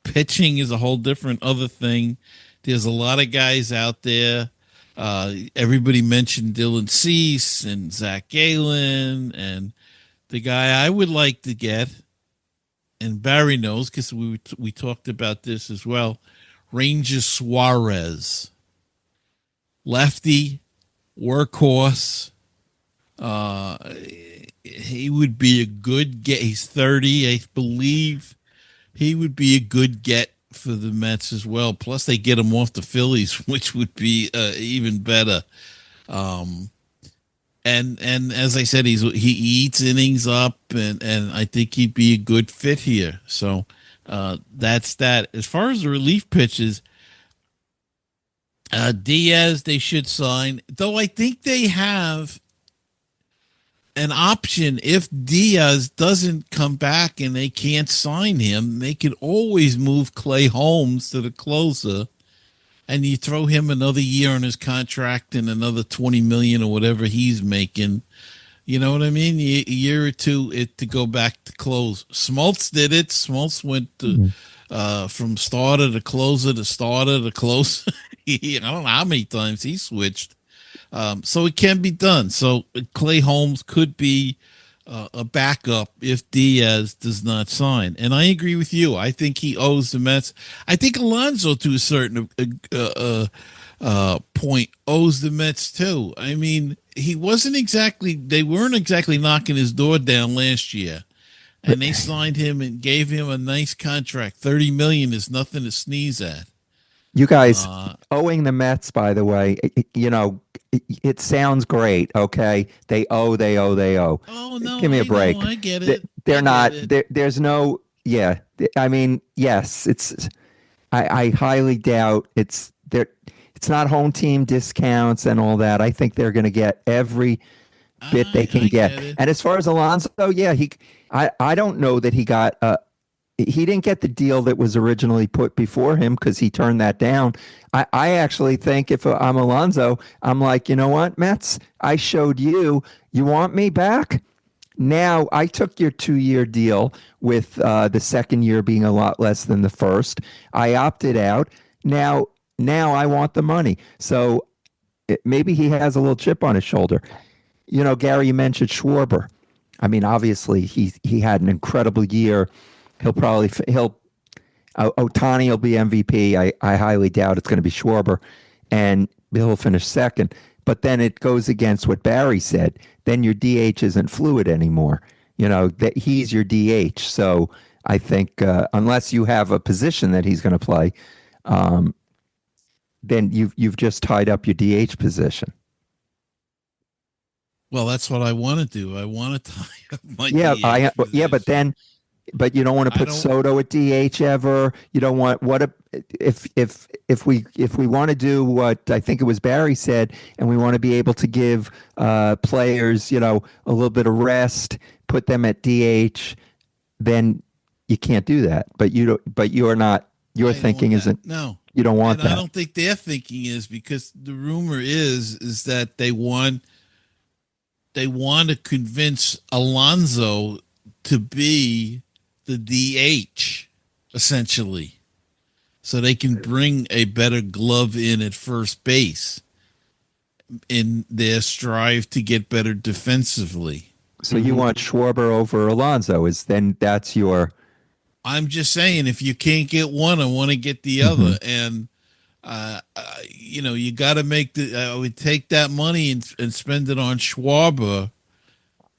pitching is a whole different other thing. There's a lot of guys out there. Everybody mentioned Dylan Cease and Zach Galen, and the guy I would like to get, and Barry knows because we talked about this as well. Ranger Suarez, lefty, workhorse. Uh, he would be a good get. He's 30, I believe. He would be a good get for the Mets as well. Plus, they get him off the Phillies, which would be even better. Um, and as I said, he eats innings up, and I think he'd be a good fit here. So that's that. As far as the relief pitches, Diaz they should sign, though I think they have an option if Diaz doesn't come back and they can't sign him. They could always move Clay Holmes to the closer, and you throw him another year on his contract and another 20 million or whatever he's making. You know what I mean? A year or two to go back to close. Smoltz did it. Smoltz went to, from starter to closer to starter to closer. I don't know how many times he switched. So it can be done. So Clay Holmes could be a backup if Diaz does not sign. And I agree with you. I think he owes the Mets. I think Alonso, to a certain point, owes the Mets too. I mean, they weren't exactly knocking his door down last year. And they signed him and gave him a nice contract. $30 million is nothing to sneeze at. You guys owing the Mets, by the way, it sounds great. Okay, they owe. Oh no! Give me a break. I get it. They're not. There's no. Yeah, I mean, yes. It's. I highly doubt it's there. It's not home team discounts and all that. I think they're going to get every bit they can get. And as far as Alonso, yeah, I don't know that he got. He didn't get the deal that was originally put before him because he turned that down. I actually think if I'm Alonso, I'm like, you know what, Mets? I showed you want me back. Now I took your 2-year deal with the second year being a lot less than the first. I opted out. Now I want the money. So maybe he has a little chip on his shoulder. Gary, you mentioned Schwarber. I mean, obviously he had an incredible year. Otani will be MVP. I highly doubt it's going to be Schwarber, and he'll finish second. But then it goes against what Barry said. Then your DH isn't fluid anymore. That he's your DH. So I think unless you have a position that he's going to play, then you've just tied up your DH position. Well, that's what I want to do. I want to tie up my DH position. But you don't want to put Soto at DH ever. You don't want if we want to do what I think it was Barry said, and we want to be able to give players a little bit of rest, put them at DH, then you can't do that. But you don't. But you are not. Your thinking isn't. No, you don't want that. I don't think their thinking is, because the rumor is that they want to convince Alonso to be the DH, essentially, so they can bring a better glove in at first base in their strive to get better defensively. So you want Schwarber over Alonso? That's your? I'm just saying, if you can't get one, I want to get the other, and you got to make I would take that money and spend it on Schwarber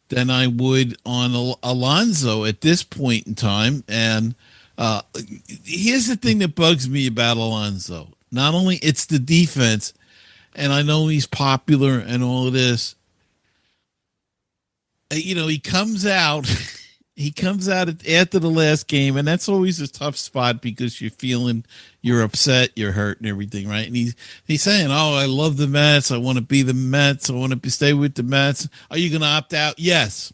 than I would on Alonso at this point in time. And here's the thing that bugs me about Alonso. Not only it's the defense, and I know he's popular and all of this. He comes out after the last game, and that's always a tough spot because you're upset, you're hurt and everything, right? And he's saying, "Oh, I love the Mets. I want to be the Mets. I want to stay with the Mets. Are you going to opt out?" Yes.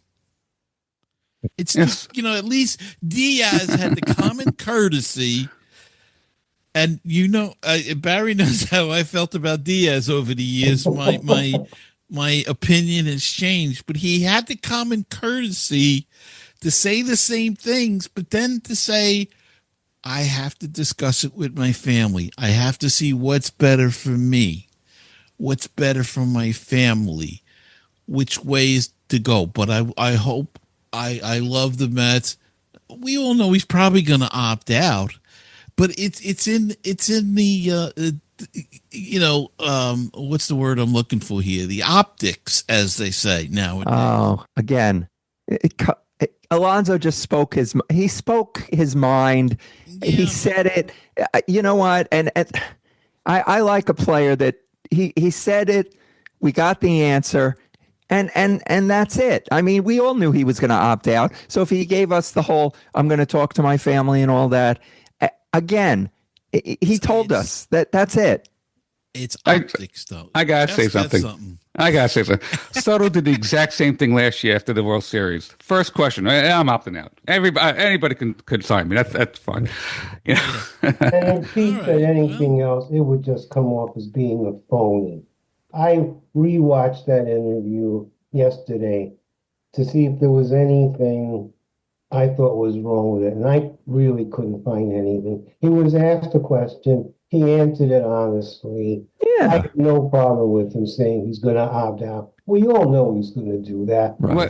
It's Yes. at least Diaz had the common courtesy. And Barry knows how I felt about Diaz over the years. My opinion has changed, but he had the common courtesy to say the same things, but then to say, I have to discuss it with my family. I have to see what's better for me, what's better for my family, which ways to go. But I hope I love the Mets. We all know he's probably going to opt out, but it's in the what's the word I'm looking for here? The optics, as they say nowadays. Oh, again, Alonso just spoke his mind. He Yeah. said it. You know what? And I like a player that he said it. We got the answer. And that's it. I mean, we all knew he was going to opt out. So if he gave us the whole, I'm going to talk to my family and all that, again, he told us that that's it. It's optics, though. I gotta say something. Soto did the exact same thing last year after the World Series. First question, I'm opting out. Anybody could sign me. That's fine. You know? And if he said anything else, it would just come off as being a phony. I rewatched that interview yesterday to see if there was anything I thought was wrong with it, and I really couldn't find anything. He was asked a question, he answered it honestly. I Yeah. have no problem with him saying he's going to opt out. We all know he's going to do that. Right.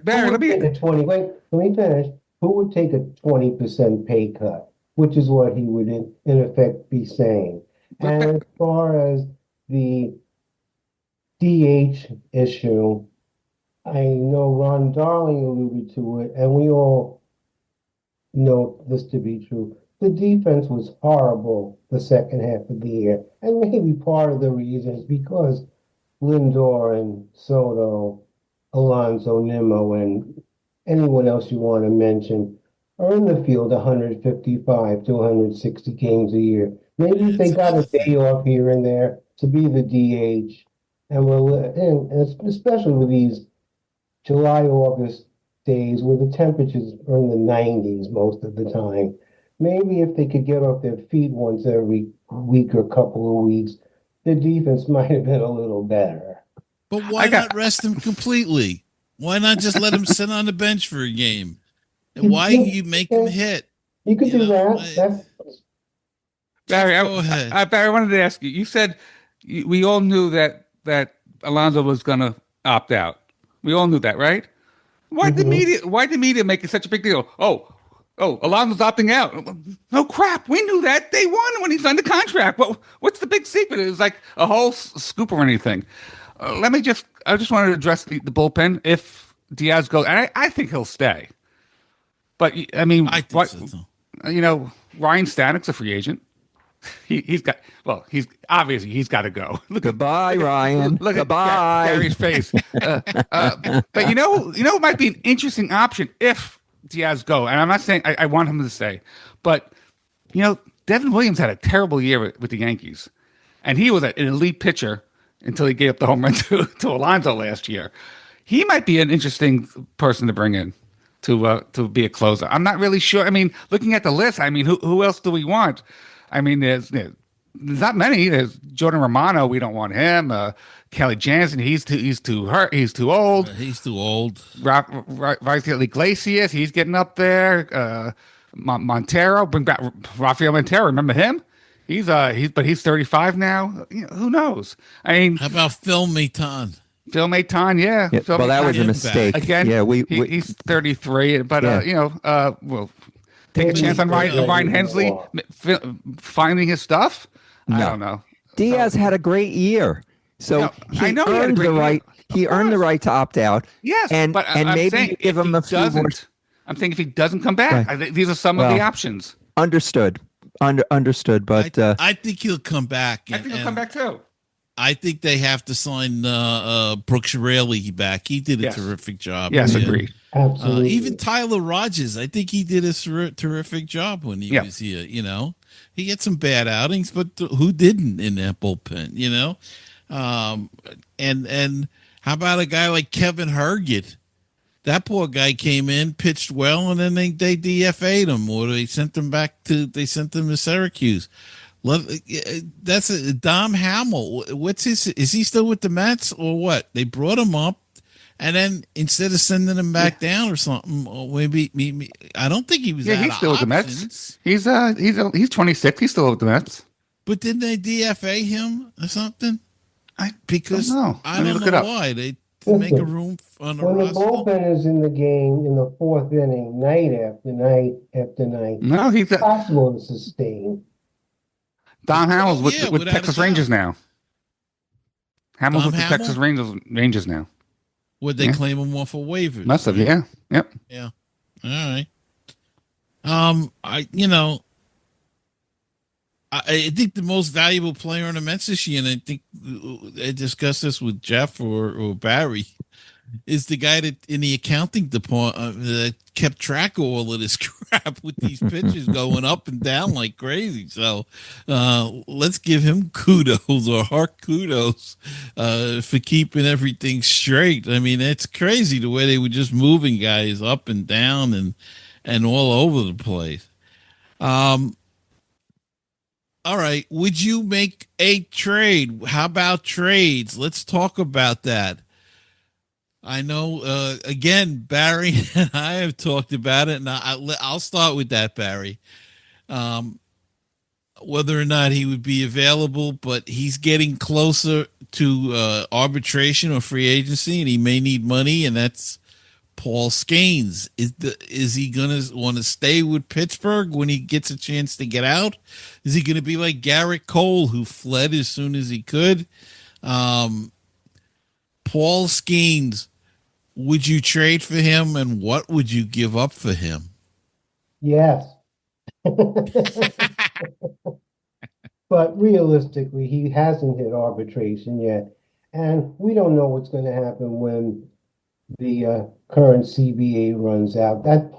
Barry, let me. Take a 20, wait, let me finish. Who would take a 20% pay cut, which is what he would in effect be saying. But- And as far as the DH issue, I know Ron Darling alluded to it, and we all know this to be true. The defense was horrible the second half of the year, and maybe part of the reason is because Lindor and Soto, Alonso, Nimmo, and anyone else you want to mention are in the field 155 to 160 games a year. Maybe if they got a day off here and there to be the DH, and especially with these July, August days where the temperatures are in the 90s most of the time. Maybe if they could get off their feet once every week or couple of weeks, the defense might have been a little better. But why not rest him completely? Why not just let him sit on the bench for a game? And why you make him hit? You could do that. Barry, go ahead. Barry, I wanted to ask you. You said we all knew that Alonso was going to opt out. We all knew that, right? Why the media make it such a big deal? Oh, Alonso's opting out. No crap. We knew that. They won when he signed the contract. What's the big secret? It was like a whole scoop or anything. I just wanted to address the bullpen. If Diaz goes, and I think he'll stay. But I mean, I think so too. Ryan Stanek's a free agent. He's got to go. Goodbye, Ryan. Look Goodbye. at Gary's face. But it might be an interesting option if Diaz go. And I'm not saying I want him to stay, but Devin Williams had a terrible year with the Yankees, and he was an elite pitcher until he gave up the home run to Alonso last year. He might be an interesting person to bring in to be a closer. I'm not really sure. I mean, looking at the list, I mean, who else do we want? I mean, there's not many. There's Jordan Romano. We don't want him. Kelly Jansen. He's too hurt. He's too old. He's too old. Rafael Iglesias. He's getting up there. Montero. Bring back Rafael Montero. Remember him? He's 35 now. Who knows? I mean, how about Phil Maton? Phil Maton, yeah. Phil well, that Maton, was a mistake. Again, yeah, he's 33, but we'll take a chance on Ryan Hensley finding his stuff. No. I don't know. Diaz had a great year, so I know he had a great year. He earned the right to opt out. Yes, and I'm maybe saying give him a few more. I'm thinking if he doesn't come back, Right. these are some of the options. Understood. Understood. But I think he'll come back. I think he'll come back too. I think they have to sign Brooks Raley back. He did a terrific job. Yes, agreed. Absolutely. Even Tyler Rogers, I think he did a terrific job when he was here. He had some bad outings, but who didn't in that bullpen? And how about a guy like Kevin Herget? That poor guy came in, pitched well, and then they DFA'd him, or they sent him to Syracuse. That's Dom Hamill. What's his? Is he still with the Mets or what? They brought him up, and then instead of sending him back down or something, or maybe I don't think he was Yeah, out he's of still with the options. Mets. He's 26. He's still with the Mets. But didn't they DFA him or something? I don't Because know. I Let me don't look it know up. why they to make a room on the When the roster. bullpen is in the game in the fourth inning, night after night after night, No, it's possible to sustain. Don Hamill's Oh, yeah, with without a Texas doubt. Rangers now. Hamill's Dom with the Hamill? Texas Rangers now. Would they Yeah. claim him off of waivers? Must have, right? yeah. Yep. Yeah. All right. I think the most valuable player on the Mets this year, and I think I discussed this with Jeff or Barry, is the guy that in the accounting department that kept track of all of this crap with these pitches going up and down like crazy. So let's give him kudos or heart kudos for keeping everything straight. I mean, it's crazy the way they were just moving guys up and down and all over the place. All right. Would you make a trade? How about trades? Let's talk about that. I know, again, Barry and I have talked about it, and I'll start with that, Barry. Whether or not he would be available, but he's getting closer to arbitration or free agency, and he may need money, and that's Paul Skeens. Is he going to want to stay with Pittsburgh when he gets a chance to get out? Is he going to be like Garrett Cole, who fled as soon as he could? Paul Skeens, would you trade for him, and what would you give up for him? Yes. But realistically, he hasn't hit arbitration yet. And we don't know what's going to happen when the current CBA runs out. That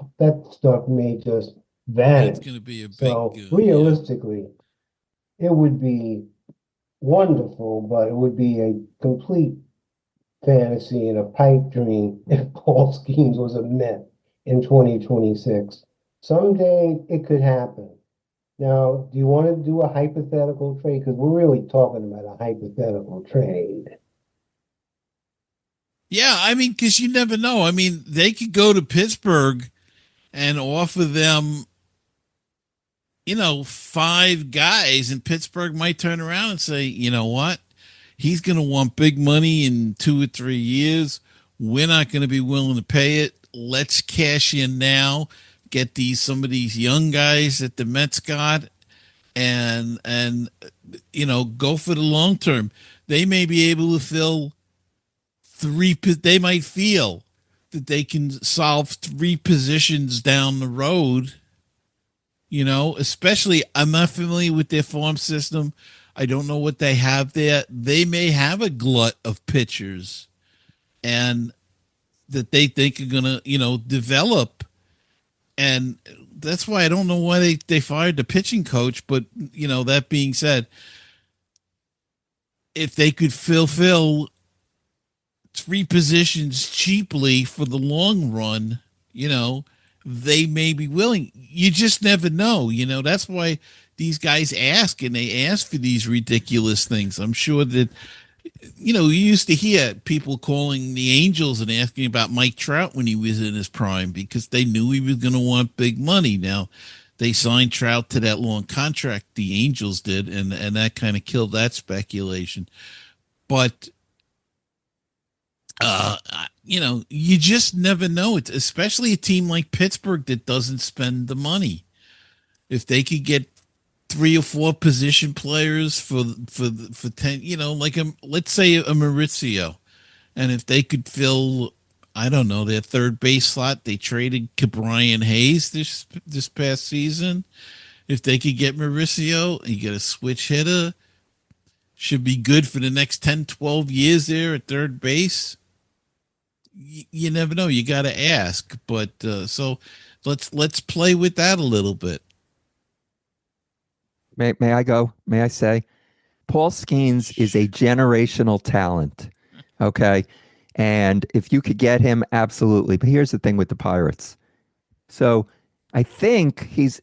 stuff may just That's vanish. going to be a big. So Yeah. realistically, it would be wonderful, but it would be a complete fantasy and a pipe dream if Paul Skeens was a Met in 2026. Someday it could happen. Now, do you want to do a hypothetical trade? Because we're really talking about a hypothetical trade. Yeah, I mean, because you never know. I mean, they could go to Pittsburgh and offer them, 5 guys, and Pittsburgh might turn around and say, you know what? He's going to want big money in 2 or 3 years. We're not going to be willing to pay it. Let's cash in now, get some of these young guys that the Mets got, and go for the long term. They may be able to fill they might feel that they can solve 3 positions down the road, especially I'm not familiar with their farm system. I don't know what they have there. They may have a glut of pitchers and that they think are going to, develop. And that's why I don't know why they fired the pitching coach. But, that being said, if they could fulfill 3 positions cheaply for the long run, they may be willing. You just never know. That's why these guys ask, and they ask for these ridiculous things. I'm sure that, you used to hear people calling the Angels and asking about Mike Trout when he was in his prime because they knew he was going to want big money. Now, they signed Trout to that long contract, the Angels did, and that kind of killed that speculation. But you just never know. It's especially a team like Pittsburgh that doesn't spend the money. If they could get 3 or 4 position players for 10, like let's say a Mauricio, and if they could fill, I don't know, their third base slot, they traded Brian Hayes this past season. If they could get Mauricio, you get a switch hitter, should be good for the next 10, 12 years there at third base. You never know. You got to ask, but so let's play with that a little bit. May I go? May I say? Paul Skeens is a generational talent. Okay. And if you could get him, absolutely. But here's the thing with the Pirates. So I think he's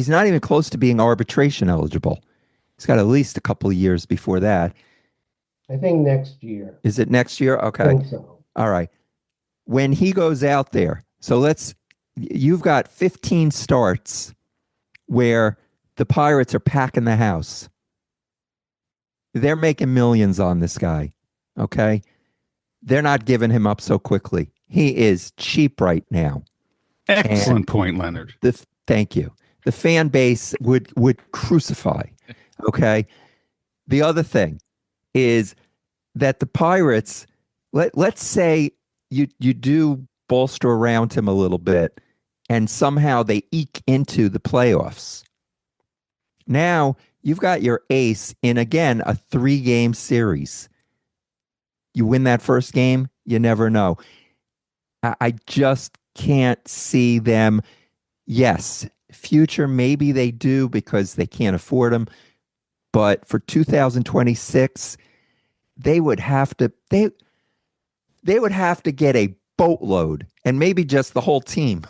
not even close to being arbitration eligible. He's got at least a couple of years before that. I think next year. Is it next year? I Okay. think so. All right. When he goes out there, so you've got 15 starts where the Pirates are packing the house. They're making millions on this guy. Okay. They're not giving him up so quickly. He is cheap right now. Excellent point, Leonard. Thank you. The fan base would crucify. Okay. The other thing is that the Pirates, let's say you do bolster around him a little bit, and somehow they eke into the playoffs. Now you've got your ace in, again, a 3-game series. You win that first game, you never know. I just can't see them. Yes, future, maybe they do because they can't afford them. But for 2026, they would have to they would have to get a boatload, and maybe just the whole team,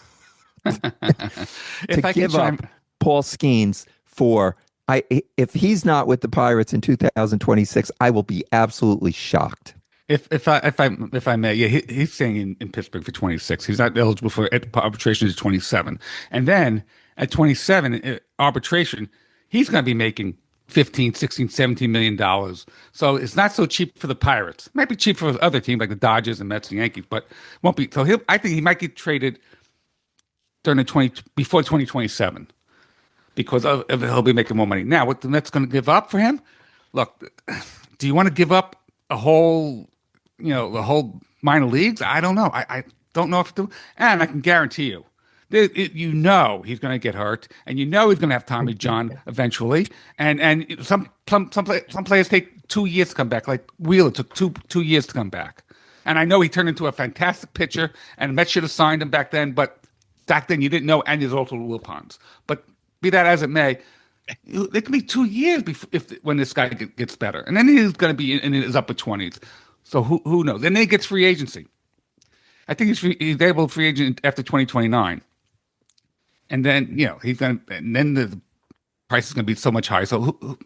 to give up Paul Skeens for. If he's not with the Pirates in 2026, I will be absolutely shocked. If I may, yeah, he's staying in Pittsburgh for 26. He's not eligible for arbitration to 27, and then at 27 arbitration, he's going to be making 15, 16, 17 million dollars. So it's not so cheap for the Pirates. It might be cheap for other teams like the Dodgers and Mets and Yankees, but won't be. So I think he might get traded before 2027 because he'll be making more money. Now, what the Mets going to give up for him? Look, do you want to give up the whole minor leagues? I don't know. I don't know if to. And I can guarantee you, he's going to get hurt, and he's going to have Tommy John eventually. And some players take 2 years to come back. Like Wheeler took two years to come back. And I know he turned into a fantastic pitcher, and the Mets should have signed him back then. But back then you didn't know, and there's also Wilpons. But be that as it may, it could be 2 years when this guy gets better, and then he's going to be in his upper 20s. So who knows? Then he gets free agency. I think he's able to free agent after 2029, and then and then the price is going to be so much higher. So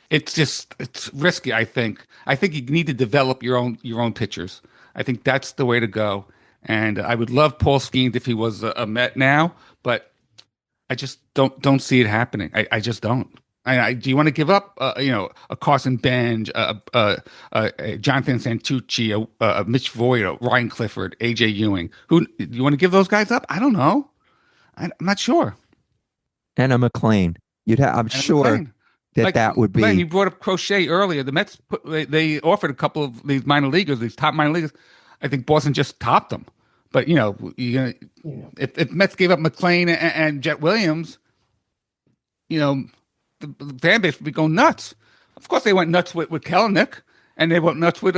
it's risky. I think you need to develop your own pitchers. I think that's the way to go. And I would love Paul Skeens if he was a Met now, but I just don't see it happening. I just don't. Do you want to give up, a Carson Bench, a Jonathan Santucci, a Mitch Voigt, a Ryan Clifford, AJ Ewing? Who do you want to give those guys up? I don't know. I'm not sure. And a McLean. I'm sure that would be. Glenn, you brought up Crochet earlier. The Mets they offered a couple of these minor leaguers, these top minor leaguers. I think Boston just topped them. But if Mets gave up McLean and Jet Williams, the fan base would be going nuts. Of course, they went nuts with Kelenic, and they went nuts with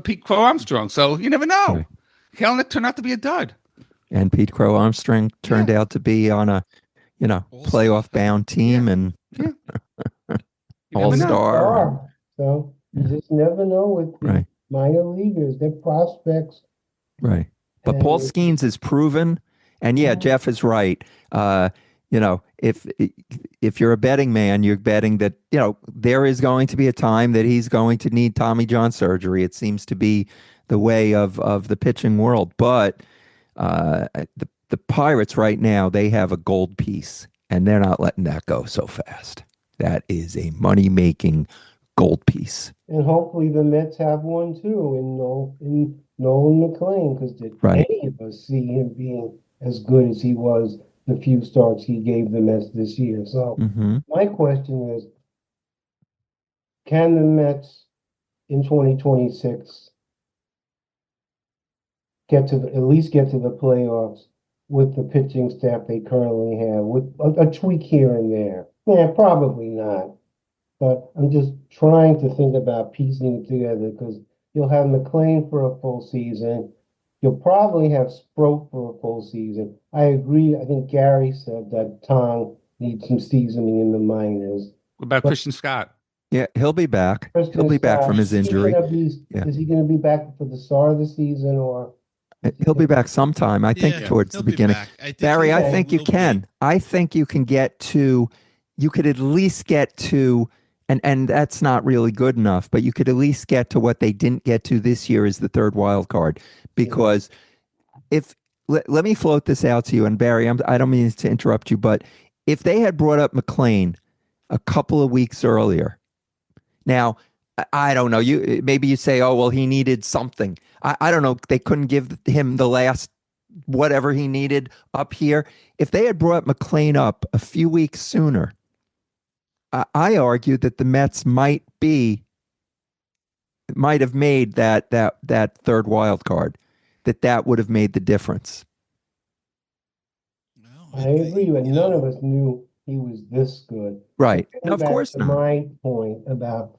Pete Crow Armstrong. So you never know. Right. Kelenic turned out to be a dud, and Pete Crow Armstrong turned out to be on a playoff bound team and all-star. So you just never know with the minor leaguers, their prospects. Right. But Paul Skeens is proven, and Jeff is right. If you're a betting man, you're betting that there is going to be a time that he's going to need Tommy John surgery. It seems to be the way of the pitching world. But the Pirates right now, they have a gold piece, and they're not letting that go so fast. That is a money-making gold piece. And hopefully the Mets have one too in Nolan McLean, because did any of us see him being as good as he was the few starts he gave the Mets this year? So my question is, can the Mets in 2026 at least get to the playoffs with the pitching staff they currently have, with a tweak here and there? Yeah, probably not. But I'm just trying to think about piecing it together, because you'll have McLean for a full season. You'll probably have Sproat for a full season. I agree. I think Gary said that Tong needs some seasoning in the minors. What about Christian Scott? Yeah, he'll be back. First He'll be back from his injury. Yeah. Is he going to be back for the start of the season, or is he He'll be gonna- back sometime. I think Yeah, towards he'll the be beginning. back. I think Barry, I Okay. think you will can. be. I think you can get to, you could at least get to, and that's not really good enough, but you could at least get to what they didn't get to this year is the third wild card. Because if, let me float this out to you, and Barry, I don't mean to interrupt you, but if they had brought up McLean a couple of weeks earlier, now, I don't know. You maybe you say, oh well, he needed something. I don't know. They couldn't give him the last whatever he needed up here. If they had brought McLean up a few weeks sooner, I argue that the Mets might have made that third wild card. That would have made the difference. Well, I agree, but you none know, of us knew he was this good. Right? Getting No, of back course to not. my point about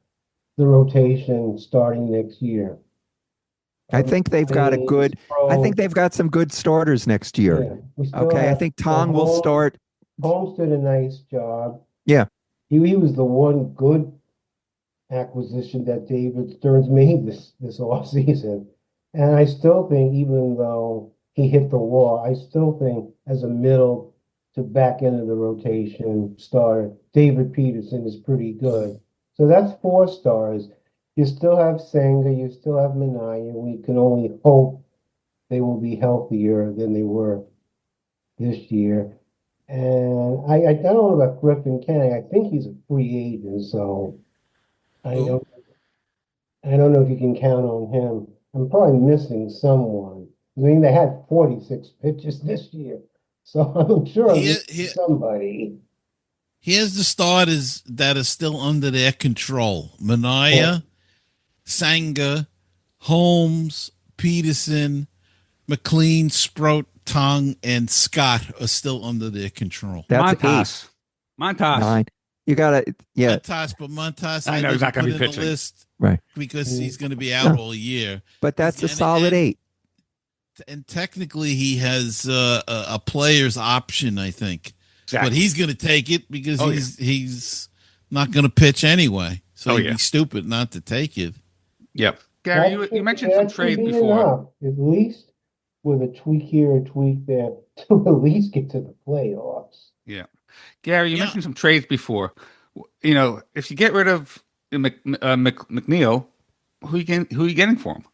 the rotation starting next year. I think they've got a McLean, good. I think Sproles, they've got some good starters next year. yeah, we still Okay, I have think Tong will start. Holmes did a nice job. Yeah, He was the one good acquisition that David Stearns made this offseason. And I still think, even though he hit the wall, I still think as a middle to back end of the rotation starter, David Peterson is pretty good. So that's 4 stars. You still have Senga, you still have Minaya. We can only hope they will be healthier than they were this year. And I don't know about Griffin Canning. I think he's a free agent, so I who? don't I don't know if you can count on him. I'm probably missing someone. I mean, they had 46 pitches this year, so I'm sure I'm He, missing he, somebody. here's the starters that are still under their control: Manaya, Sanga, Holmes, Peterson, McLean, Sprout, Tong, and Scott are still under their control. that's Montas. Montas. 9. You gotta, yeah, Montas, I I know he's didn't not put gonna be in the pitching. list right. because he's going to be No. out all year. But that's a And- solid and- 8. And technically, he has a player's option, I think, Exactly. but he's going to take it because Oh, he's not going to pitch anyway. So Oh, he'd yeah. be stupid not to take it. Yep. Gary, you mentioned some That should trades be before. enough, at least with a tweak here, a tweak there, to at least get to the playoffs. Yeah. Gary, you Yeah. mentioned some trades before. You know, if you get rid of McNeil, who you getting for him?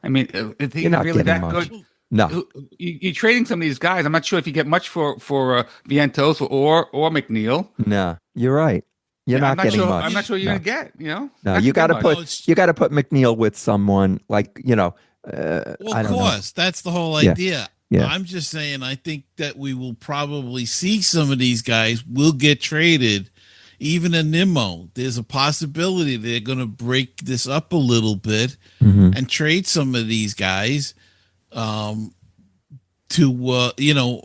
I mean, is he You're not really getting that much. good? No, You're trading some of these guys. I'm not sure if you get much for Vientos or McNeil. no, you're right. You're Yeah, not getting sure. much. I'm not sure you're No. gonna get. You know, No, Not you gonna got to get put much. you got to put McNeil with someone like Well, I of don't know. course, that's the whole Yeah. idea. Yeah. I'm just saying, I think that we will probably see some of these guys will get traded. Even a Nimmo, there's a possibility they're going to break this up a little bit Mhm. and trade some of these guys to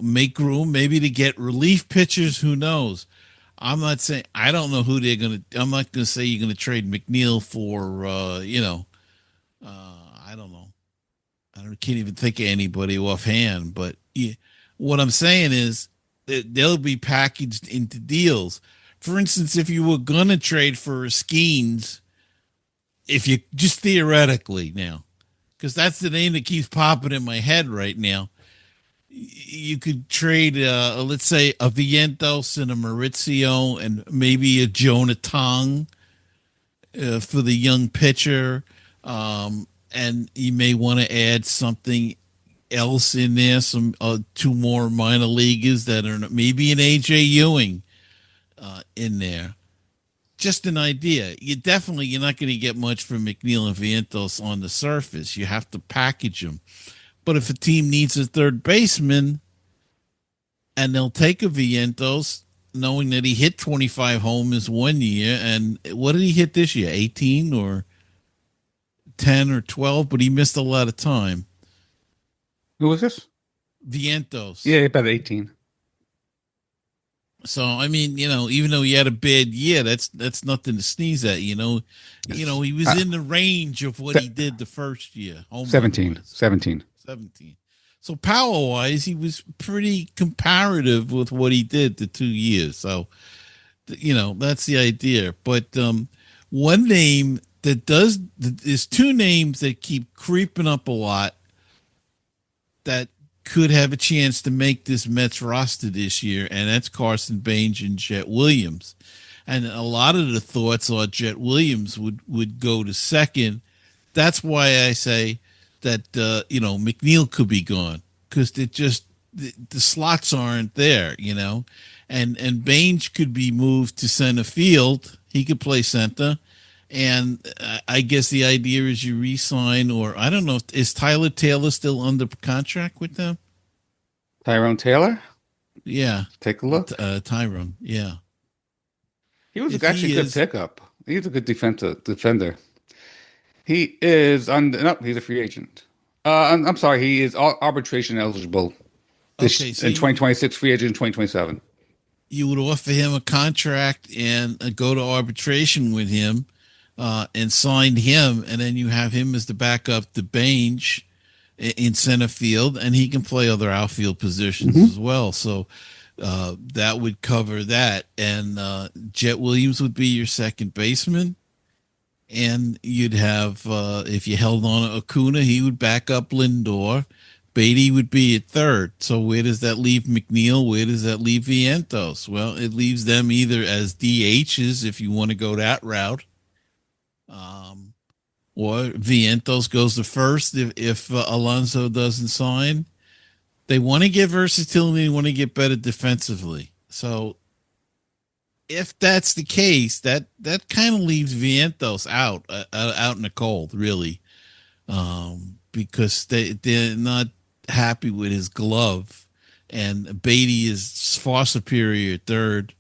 make room, maybe to get relief pitchers. Who knows? I'm not saying I don't know who they're going to. I'm not going to say you're going to trade McNeil for I don't know. Can't even think of anybody offhand. But yeah, what I'm saying is that they'll be packaged into deals. For instance, if you were going to trade for Skeens, if you just theoretically now, because that's the name that keeps popping in my head right now, you could trade, let's say, a Vientos and a Maurizio and maybe a Jonah Tong for the young pitcher. And you may want to add something else in there, some 2 more minor leaguers that are maybe an AJ Ewing in there. Just an idea. You're not going to get much from McNeil and Vientos on the surface. You have to package them. But if a team needs a third baseman, and they'll take a Vientos, knowing that he hit 25 homers one year, and what did he hit this year? 18 or 10 or 12, but he missed a lot of time. Who was this? Vientos. Yeah, about 18. So I mean, even though he had a bad year, that's nothing to sneeze at. He was in the range of what he did the first year. 17. 17. 17. So power wise, he was pretty comparative with what he did the 2 years. So, that's the idea. But One name that does is two names that keep creeping up a lot that could have a chance to make this Mets roster this year, and that's Carson Bange and Jet Williams. And a lot of the thoughts are Jet Williams would go to second. That's why I say that McNeil could be gone because it just the slots aren't there, and Bange could be moved to center field. He could play center, and I guess the idea is you re-sign, or I don't know, is Tyler Taylor still under contract with them? Tyrone Taylor? Yeah, Take a look. Tyrone. Yeah, He was if actually he a good is, pickup. He's a good defender. He is on. No, he's a free agent. I'm sorry. He is arbitration eligible this okay. So in 2026. Free agent in 2027. you would offer him a contract and go to arbitration with him, and sign him, and then you have him as the backup to Bange in center field, and he can play other outfield positions as well. So that would cover that. And Jet Williams would be your second baseman. And you'd have, if you held on to Acuna, he would back up Lindor. Beatty would be at third. So where does that leave McNeil? Where does that leave Vientos? Well, it leaves them either as DHs if you want to go that route, or Vientos goes to first if Alonso doesn't sign. They want to get versatility. They want to get better defensively. So if that's the case, that kind of leaves Vientos out in the cold, really, because they're not happy with his glove, and Beatty is far superior at third,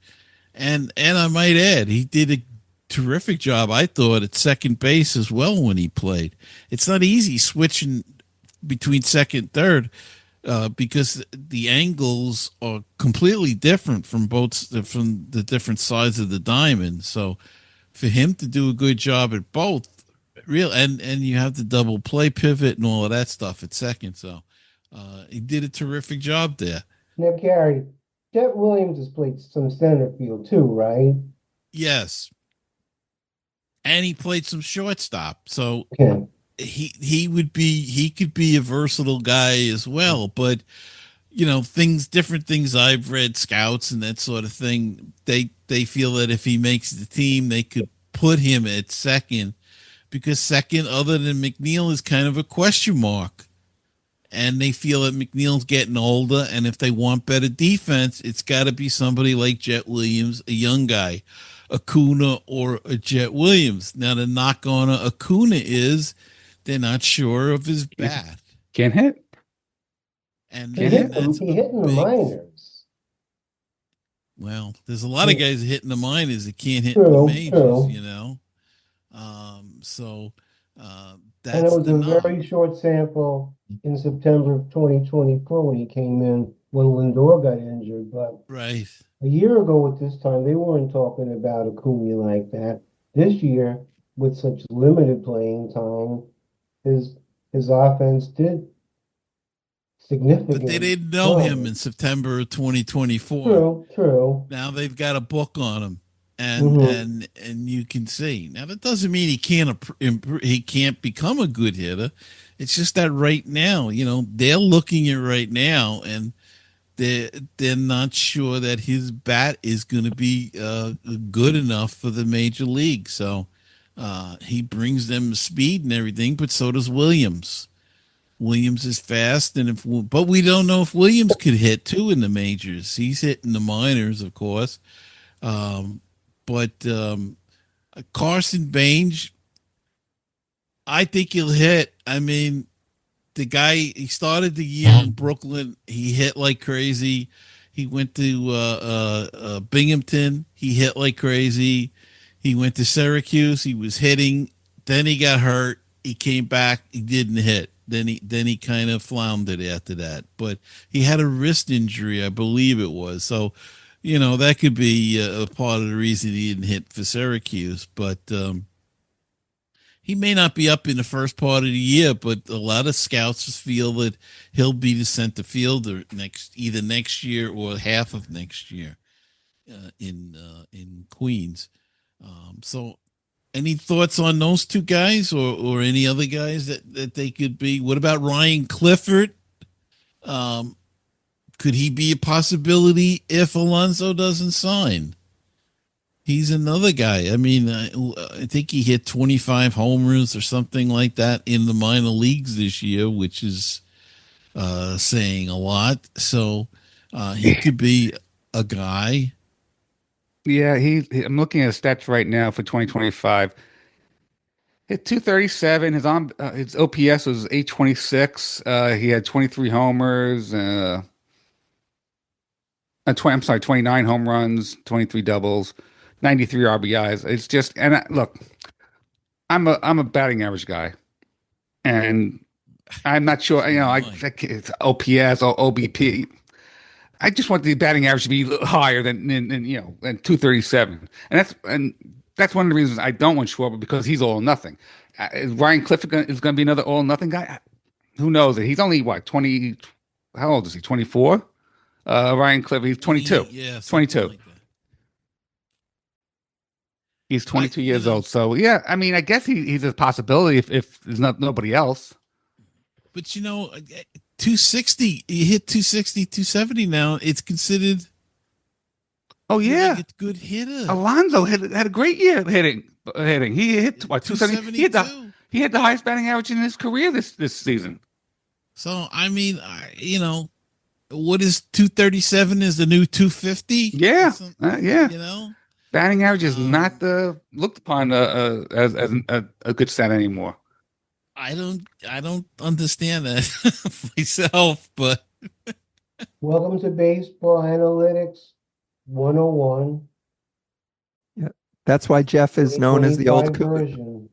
and I might add he did a terrific job, I thought, at second base as well when he played. It's not easy switching between second and third, because the angles are completely different from the different sides of the diamond. So for him to do a good job at both, and you have the double play pivot and all of that stuff at second. So he did a terrific job there. Now, Gary, Jet Williams has played some center field too, right? Yes. And he played some shortstop. So Okay. he could be a versatile guy as well. But different things I've read, scouts and that sort of thing, they feel that if he makes the team, they could put him at second, because second, other than McNeil, is kind of a question mark. And they feel that McNeil's getting older, and if they want better defense, it's got to be somebody like Jet Williams, a young guy, Acuna or a Jet Williams. Now, the knock on Acuna is they're not sure of his bat. Can't hit. And He hit in the minors. Well, there's a lot of guys hitting the minors that can't hit True, in the majors, true. So that's And it was the a knock. very short sample in September of 2024 when he came in when Lindor got injured. But Right. a year ago at this time, they weren't talking about Acuna like that. This year, with such limited playing time, his offense did significantly. But they didn't know him in September of 2024. True. Now they've got a book on him, Mhm. and you can see. Now that doesn't mean he can't become a good hitter. It's just that right now, they're looking at right now, and they're not sure that his bat is going to be good enough for the major league. So he brings them speed and everything, but so does Williams. Williams is fast, but we don't know if Williams could hit too in the majors. He's hitting the minors, of course. But Carson Bange, I think he'll hit. I mean, the guy, he started the year in Brooklyn. He hit like crazy. He went to Binghamton. He hit like crazy. He went to Syracuse. He was hitting. Then he got hurt. He came back. He didn't hit. Then he kind of floundered after that. But he had a wrist injury, I believe it was. So, that could be a part of the reason he didn't hit for Syracuse. But he may not be up in the first part of the year, but a lot of scouts feel that he'll be the center fielder either next year or half of next year in Queens. So Any thoughts on those two guys, or any other guys that they could be? What about Ryan Clifford? Um, could he be a possibility if Alonso doesn't sign? He's another guy. I mean, I think he hit 25 homers or something like that in the minor leagues this year, which is saying a lot. So he could be a guy. Yeah, I'm looking at his stats right now for 2025. Hit 237. His OPS was 826. He had 23 homers. 29 home runs, 23 doubles, 93 RBIs. It's just look, I'm a batting average guy, and I'm not sure. It's OPS or OBP. I just want the batting average to be higher than 237, and that's one of the reasons I don't want Schwarber, because he's all or nothing. Is Ryan Clifford is going to be another all or nothing guy? Who knows? He's only what 20? How old is he? 24. Ryan Clifford, he's 22. Yeah, 22. like that. He's 22 years old. So yeah, I mean, I guess he's a possibility if there's nobody else. But 260, you hit 260, 270 now. It's considered. Oh yeah, like a good hitter. Alonso had a great year hitting. He hit what 270. He had the highest batting average in his career this season. So I mean, what is 237 is the new 250? Yeah, yeah. Batting average is not looked upon as a good stat anymore. I don't understand that myself, but Welcome to Baseball Analytics 101. Yeah. That's why Jeff is known as the old 2025 Cougar. version.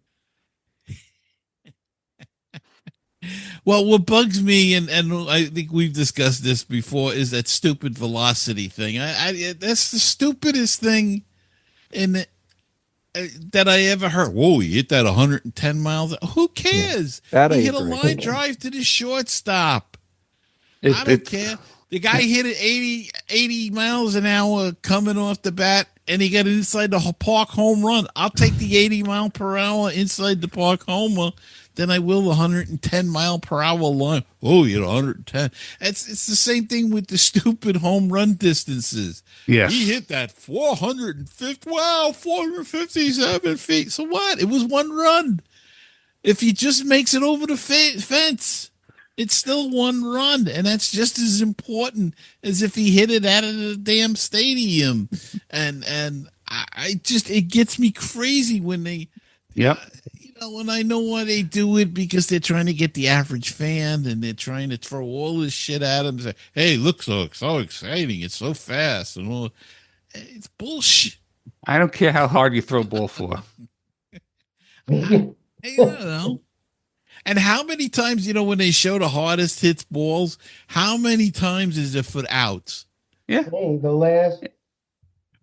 well, what bugs me, and I think we've discussed this before, is that stupid velocity thing. That's the stupidest thing that I ever heard. Whoa, he hit that 110 miles. Who cares? That I he hit a agree. line drive to the shortstop. I don't care. The guy hit it 80 miles an hour coming off the bat, and he got an inside the park home run. I'll take the 80 mile per hour inside the park homer than I will the 110 mile per hour line. Oh, you know, 110. It's the same thing with the stupid home run distances. Yes. He hit that 457 feet. So what? It was one run. If he just makes it over the fence, it's still one run, and that's just as important as if he hit it out of the damn stadium. And I just, it gets me crazy when they, Yep. when I know why they do it, because they're trying to get the average fan, and they're trying to throw all this shit at him. Say, hey, look, so exciting, it's so fast, and all. It's bullshit. I don't care how hard you throw a ball for. Hey, I don't know. And how many times, when they show the hardest hits balls, how many times is it for outs? Yeah. Hey, the last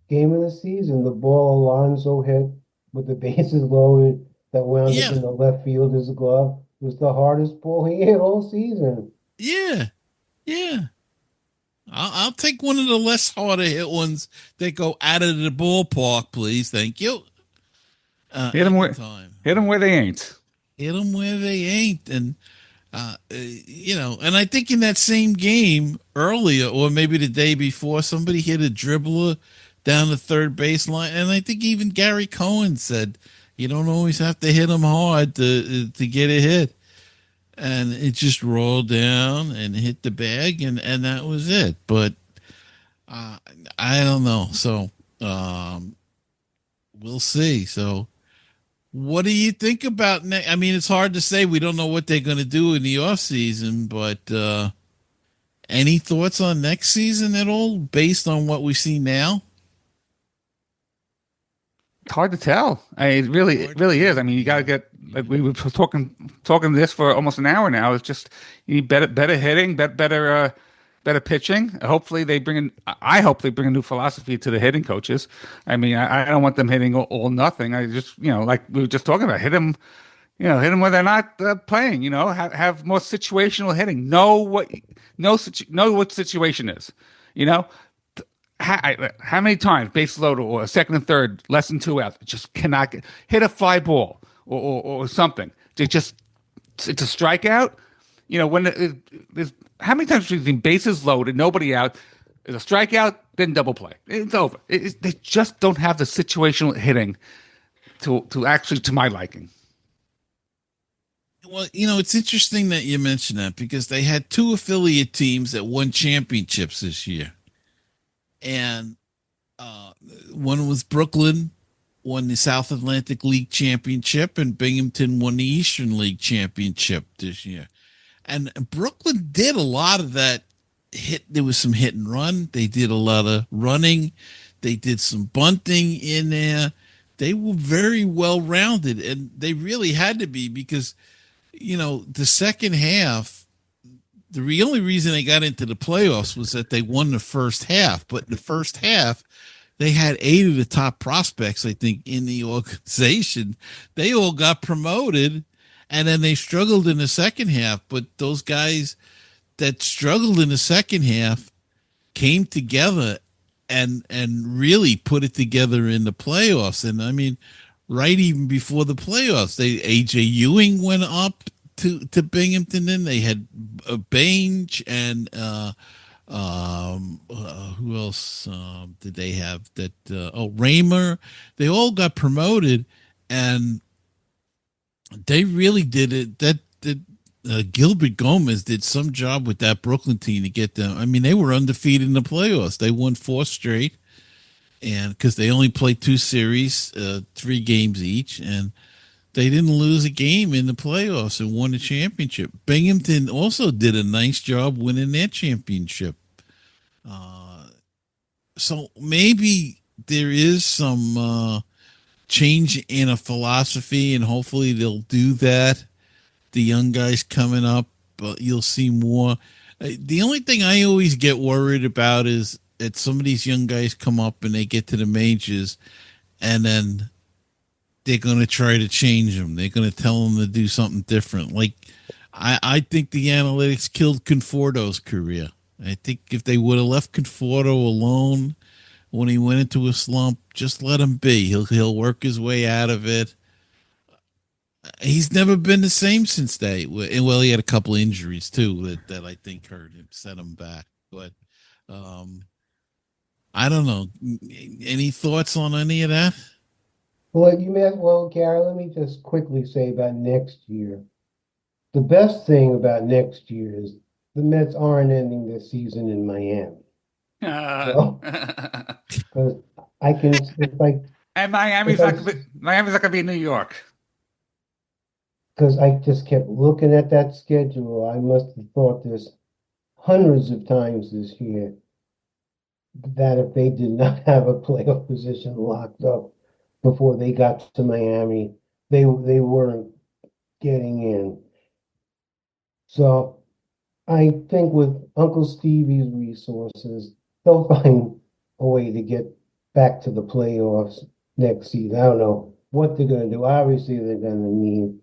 game of the season, the ball Alonso hit with the bases loaded that wound up in the left fielder's glove was the hardest ball he hit all season. Yeah. I'll take one of the less harder hit ones that go out of the ballpark, please. Thank you. Hit them where they ain't. Hit them where they ain't. And, and I think in that same game earlier, or maybe the day before, somebody hit a dribbler down the third baseline. And I think even Gary Cohen said, you don't always have to hit them hard to get a hit. And it just rolled down and hit the bag, and that was it. But I don't know. So we'll see. So what do you think about next? I mean, it's hard to say. We don't know what they're going to do in the off season, but any thoughts on next season at all based on what we see now? It's hard to tell. It really is. I mean, you got to get. Like we were talking this for almost an hour now. It's just you need better hitting, better pitching. Hopefully they bring in. I hope they bring a new philosophy to the hitting coaches. I mean, I don't want them hitting all nothing. I just like we were just talking about, hit them where they're not playing. Have more situational hitting. Know what situation is. how many times base load or second and third, less than 2 outs, just cannot hit a fly ball or something. It's a strikeout. You know, there's how many times we've seen bases loaded, nobody out, there's a strikeout, then double play. It's over. They just don't have the situational hitting to actually to my liking. Well, it's interesting that you mentioned that because they had two affiliate teams that won championships this year. And uh, one was Brooklyn, won the South Atlantic League Championship, and Binghamton won the Eastern League Championship this year. And Brooklyn did a lot of that hit. There was some hit and run. They did a lot of running. They did some bunting in there. They were very well rounded, and they really had to be because, the second half, the only reason they got into the playoffs was that they won the first half. But in the first half, they had 8 of the top prospects, I think, in the organization. They all got promoted, and then they struggled in the second half. But those guys that struggled in the second half came together and really put it together in the playoffs. And I mean, right even before the playoffs, AJ Ewing went up to Binghamton. Then they had Bange and who else did they have? That Raymer. They all got promoted, and they really did it. That Gilbert Gomez did some job with that Brooklyn team to get them. I mean, they were undefeated in the playoffs. They won 4 straight, and because they only played 2 series, 3 games each, and they didn't lose a game in the playoffs and won the championship. Binghamton also did a nice job winning their championship. So maybe there is some change in a philosophy, and hopefully they'll do that. The young guys coming up, you'll see more. The only thing I always get worried about is that some of these young guys come up and they get to the majors, and then they're going to try to change them. They're going to tell them to do something different. Like, I think the analytics killed Conforto's career. I think if they would have left Conforto alone when he went into a slump, just let him be. He'll work his way out of it. He's never been the same since that. Well, he had a couple injuries too that I think hurt him, set him back. But I don't know. Any thoughts on any of that? Well, Gary, let me just quickly say about next year. The best thing about next year is the Mets aren't ending their season in Miami. Because I can, it's like, And Miami's not going to be in New York. because I just kept looking at that schedule. I must have thought this hundreds of times this year that if they did not have a playoff position locked up before they got to Miami, they weren't getting in. So I think with Uncle Stevie's resources, they'll find a way to get back to the playoffs next season. I don't know what they're going to do. Obviously, they're going to need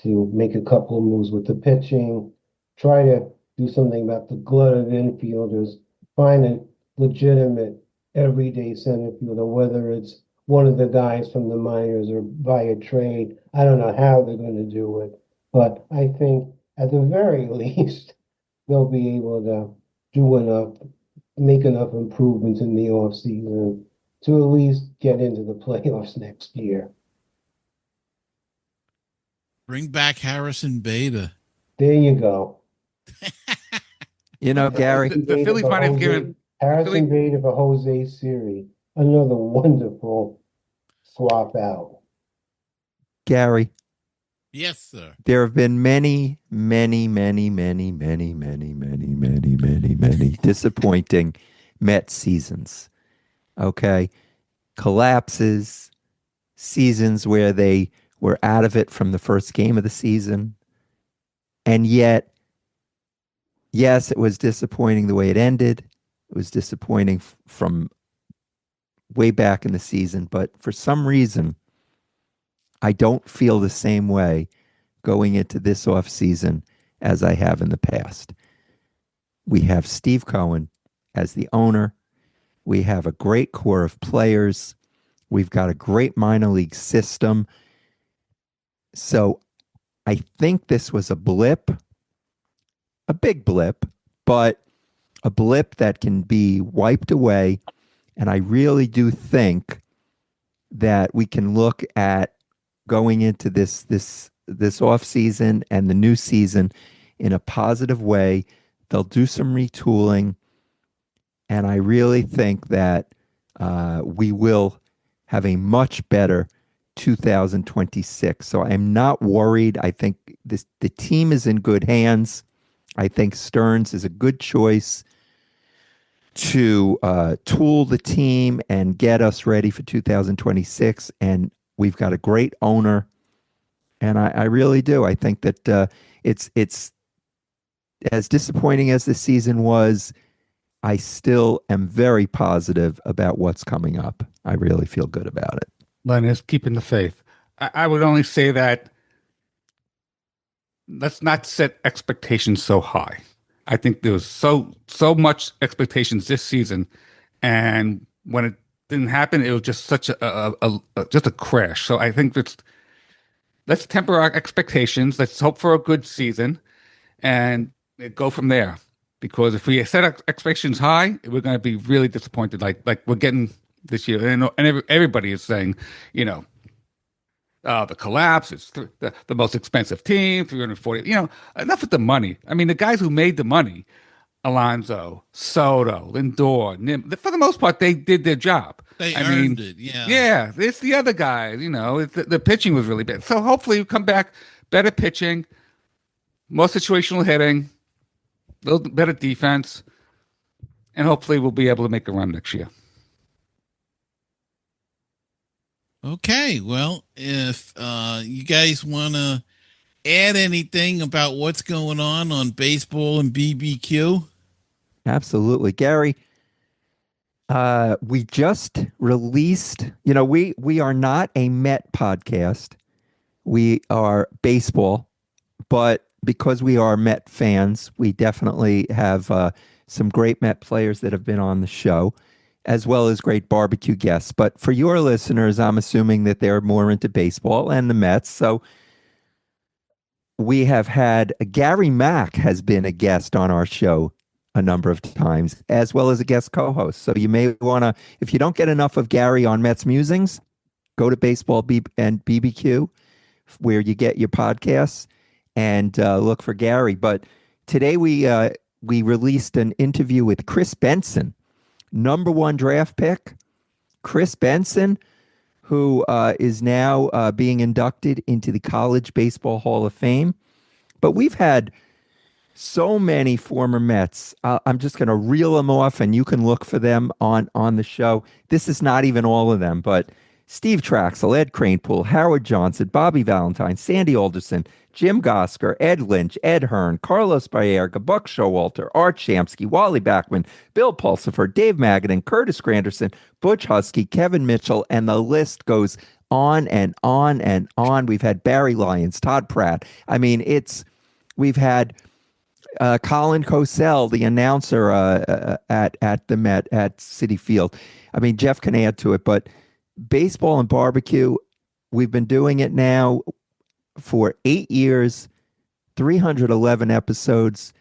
to make a couple of moves with the pitching, try to do something about the glut of infielders, find a legitimate everyday center fielder, whether it's one of the guys from the minors or via trade. I don't know how they're going to do it, but I think at the very least, they'll be able to do enough, make enough improvements in the offseason to at least get into the playoffs next year. Bring back Harrison Beta. There you go. Gary, The Phillies might have given Harrison Beta for Jose Siri. Another wonderful swap out. Gary, Yes, sir. there have been many, many, many, many, many, many, many, many, many, many disappointing Mets seasons. Okay. Collapses, seasons where they were out of it from the first game of the season. And yet, yes, it was disappointing the way it ended. It was disappointing from way back in the season. But for some reason, I don't feel the same way going into this offseason as I have in the past. We have Steve Cohen as the owner. We have a great core of players. We've got a great minor league system. So I think this was a blip, a big blip, but a blip that can be wiped away. And I really do think that we can look at going into this off season and the new season in a positive way. They'll do some retooling, and I really think that we will have a much better 2026. So I'm not worried. I think the team is in good hands. I think Stearns is a good choice to tool the team and get us ready for 2026. And we've got a great owner, and I really do. I think that it's as disappointing as the season was. I still am very positive about what's coming up. I really feel good about it. Len is keeping the faith. I would only say that let's not set expectations so high. I think there was so much expectations this season, and when it didn't happen, it was just such just a crash. So I think let's temper our expectations. Let's hope for a good season, and go from there. Because if we set our expectations high, we're going to be really disappointed. Like we're getting this year, and everybody is saying, you know, the collapse is the most expensive team, 340. You know, enough with the money. I mean, the guys who made the money, Alonso, Soto, Lindor, Nim, for the most part, they did their job. They I earned mean, it. Yeah. yeah, it's the other guys. You know, the pitching was really bad. So hopefully, we come back better pitching, more situational hitting, a little better defense, and hopefully, we'll be able to make a run next year. Okay. Well, if you guys want to add anything about what's going on baseball and BBQ? Absolutely, Gary. We just released. We are not a Met podcast. We are baseball, but because we are Met fans, we definitely have some great Met players that have been on the show, as well as great barbecue guests. But for your listeners, I'm assuming that they're more into baseball and the Mets. So we have had Gary Mack has been a guest on our show a number of times, as well as a guest co-host. So you may want to, if you don't get enough of Gary on Mets Musings, go to Baseball and BBQ, where you get your podcasts, and look for Gary. But today we released an interview with Chris Benson, #1 draft pick. Chris Benson, who is now being inducted into the College Baseball Hall of Fame. But we've had so many former Mets. I'm just going to reel them off, and you can look for them on the show. This is not even all of them, but Steve Traxel, Ed Kranepool, Howard Johnson, Bobby Valentine, Sandy Alderson, Jim Gosker, Ed Lynch, Ed Hearn, Carlos Baerga, Buck Showalter, Art Shamsky, Wally Backman, Bill Pulsifer, Dave Magadan, Curtis Granderson, Butch Husky, Kevin Mitchell, and the list goes on and on and on. We've had Barry Lyons, Todd Pratt. I mean, we've had Colin Cosell, the announcer at the Met at Citi Field. I mean, Jeff can add to it, but baseball and barbecue, we've been doing it now for 8 years, 311 episodes,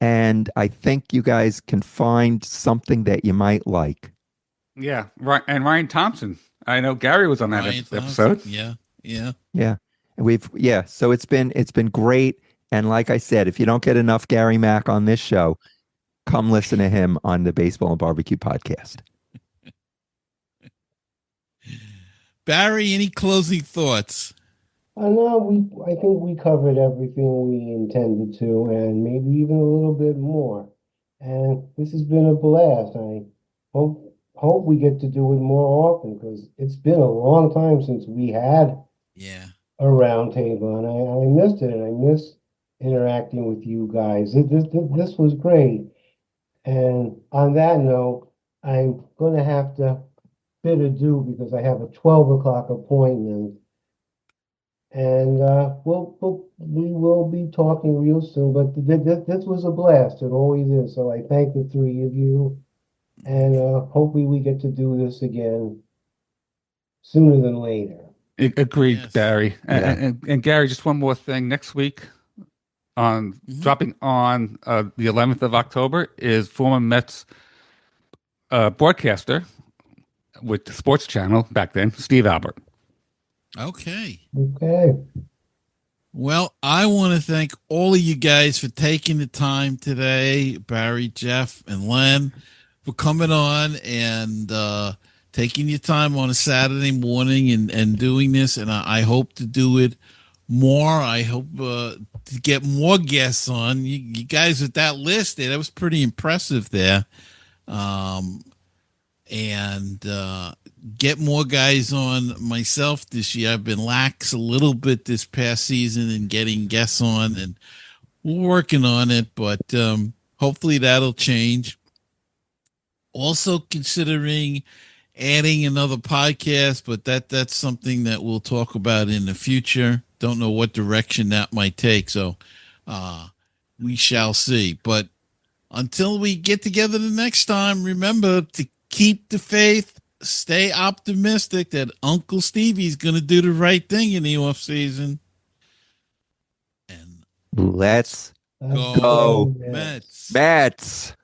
and I think you guys can find something that you might like. Yeah, right. And Ryan Thompson. I know Gary was on that episode. Yeah. And so it's been great. And like I said, if you don't get enough Gary Mack on this show, come listen to him on the Baseball and Barbecue podcast. Barry, any closing thoughts? No, I think we covered everything we intended to, and maybe even a little bit more. And this has been a blast. I hope we get to do it more often, because it's been a long time since we had a round table, and I missed it, and I miss interacting with you guys. This was great. And on that note, I'm going to have to bid adieu because I have a 12 o'clock appointment. And we will be talking real soon. But this was a blast. It always is. So I thank the three of you. And hopefully we get to do this again sooner than later. Agreed, Yes. Barry. Yeah. And Gary, just one more thing. Next week, on dropping on the 11th of October, is former Mets broadcaster with the Sports Channel back then, Steve Albert. Okay. Okay. Well, I want to thank all of you guys for taking the time today, Barry, Jeff, and Len, for coming on and taking your time on a Saturday morning and doing this. And I hope to do it more. I hope to get more guests on. You guys with that list there, that was pretty impressive there. And get more guys on myself this year. I've been lax a little bit this past season in getting guests on, and we're working on it, but hopefully that'll change. Also considering adding another podcast, but that's something that we'll talk about in the future. Don't know what direction that might take, so we shall see. But until we get together the next time, remember to keep the faith, stay optimistic that Uncle Stevie's going to do the right thing in the off season. And Let's go Mets. Mets. Mets.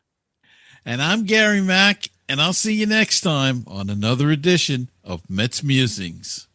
And I'm Gary Mack, and I'll see you next time on another edition of Mets Musings.